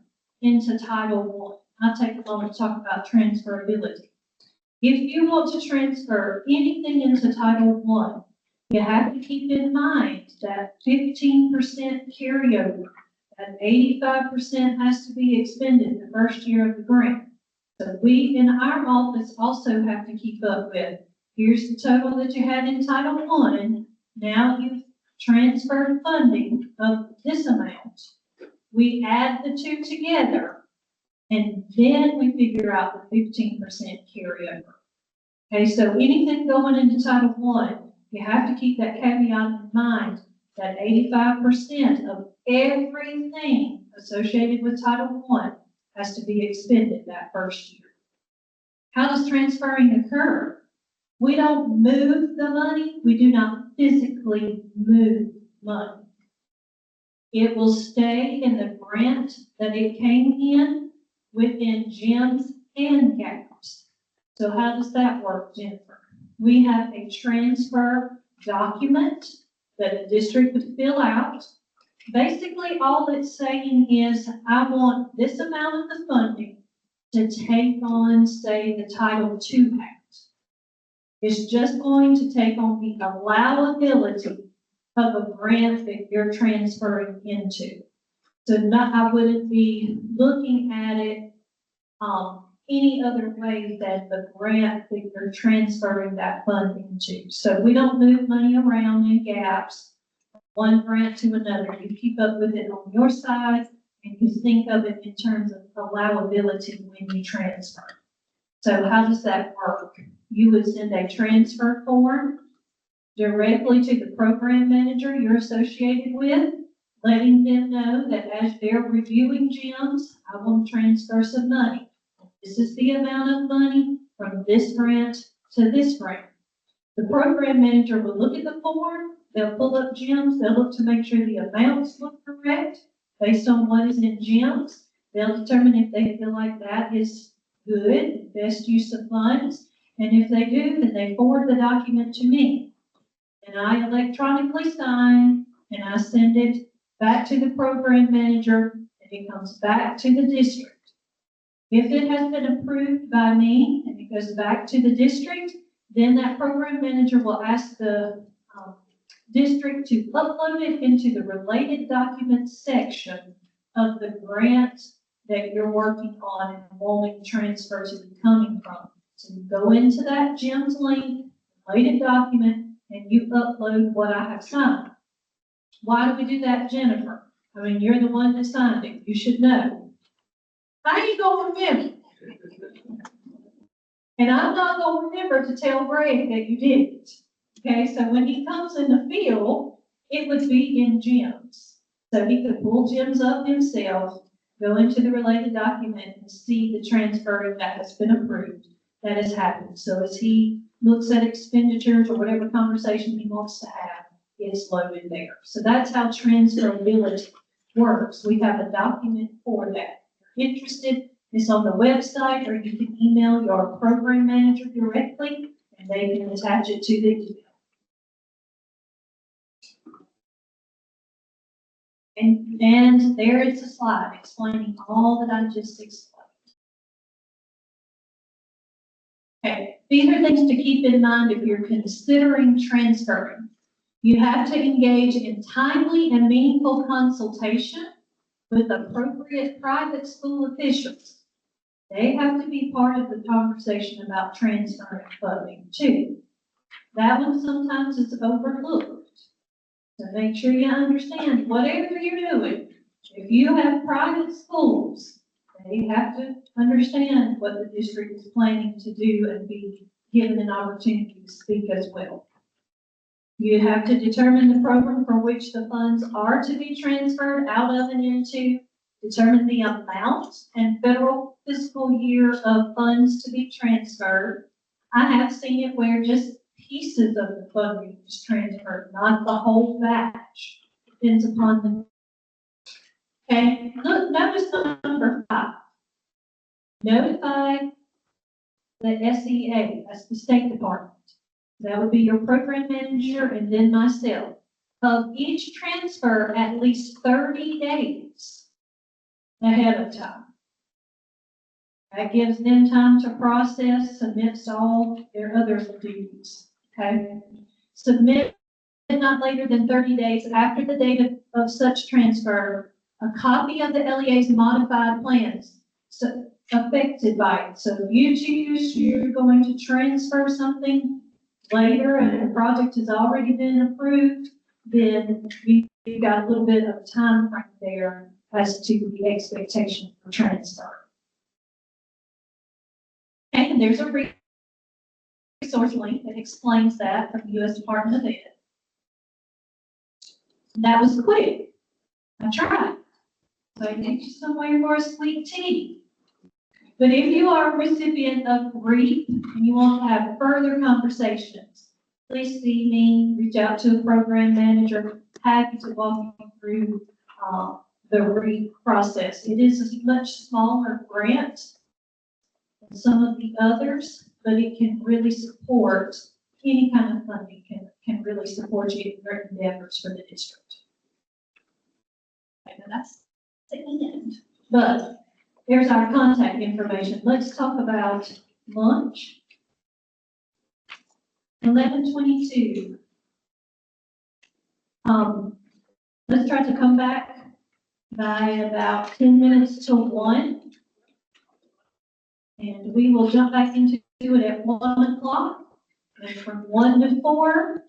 into Title I, I'll take a moment to talk about transferability. If you want to transfer anything into Title I, you have to keep in mind that 15% carryover, that 85% has to be expended the first year of the grant. So we in our office also have to keep up with, here's the total that you had in Title I, now you've transferred funding of this amount. We add the two together, and then we figure out the 15% carryover. Okay, so anything going into Title I, you have to keep that caveat in mind that 85% of everything associated with Title I has to be expended that first year. How does transferring occur? We don't move the money. We do not physically move money. It will stay in the grant that it came in within GEMS and GAPS. So how does that work, Jennifer? We have a transfer document that the district would fill out. Basically, all it's saying is, I want this amount of the funding to take on, say, the Title II Act. It's just going to take on the allowability of a grant that you're transferring into. So I wouldn't be looking at it any other way than the grant that you're transferring that funding to. So we don't move money around in gaps, one grant to another. You keep up with it on your side, and you think of it in terms of allowability when you transfer. So how does that work? You would send a transfer form directly to the program manager you're associated with, letting them know that as they're reviewing GEMS, I want to transfer some money. This is the amount of money from this grant to this grant. The program manager will look at the form, they'll pull up GEMS, they'll look to make sure the amounts look correct based on what is in GEMS. They'll determine if they feel like that is good, best use of funds. And if they do, then they forward the document to me. And I electronically sign, and I send it back to the program manager, and it comes back to the district. If it has been approved by me and it goes back to the district, then that program manager will ask the district to upload it into the related documents section of the grant that you're working on and wanting transfer to be coming from. So you go into that GEMS link, related document, and you upload what I have signed. Why do we do that, Jennifer? I mean, you're the one that signed it, you should know. How you gonna remember? And I'm not gonna remember to tell Greg that you did it. Okay, so when he comes in the field, it would be in Jim's. So he could pull Jim's up himself, go into the related document and see the transfer that has been approved, that has happened. So as he looks at expenditures or whatever conversation he wants to have, it's loaded there. So that's how transferability works. We have a document for that. If you're interested, it's on the website, or you can email your program manager directly, and they can attach it to the email. And there is a slide explaining all that I just explained. Okay, these are things to keep in mind if you're considering transferring. You have to engage in timely and meaningful consultation with appropriate private school officials. They have to be part of the conversation about transferring funding too. That one sometimes is overlooked. So make sure you understand, whatever you're doing, if you have private schools, they have to understand what the district is planning to do and be given an opportunity to speak as well. You have to determine the program for which the funds are to be transferred out of and into, determine the amount and federal fiscal year of funds to be transferred. I have seen it where just pieces of the funding is transferred, not the whole batch. Depends upon the. Okay, look, notice number 5. Notify the SEA, that's the State Department. That would be your program manager and then myself. Of each transfer at least 30 days ahead of time. That gives them time to process amidst all their other duties, okay? Submit not later than 30 days after the date of such transfer, a copy of the LEA's modified plans affected by it. So if you choose you're going to transfer something later and the project has already been approved, then you've got a little bit of time frame there as to the expectation for transfer. And there's a resource link that explains that from the U.S. Department of Ed. That was quick. I tried. So I get you somewhere for a sweet tea. But if you are a recipient of REAP and you want to have further conversations, please see me, reach out to a program manager, happy to walk you through the REAP process. It is a much smaller grant than some of the others, but it can really support any kind of funding can really support you in your endeavors for the district. And that's the end. But there's our contact information. Let's talk about lunch. 11:22. Let's try to come back by about 10 minutes till 1. And we will jump back into it at 1 o'clock. And from 1 to 4,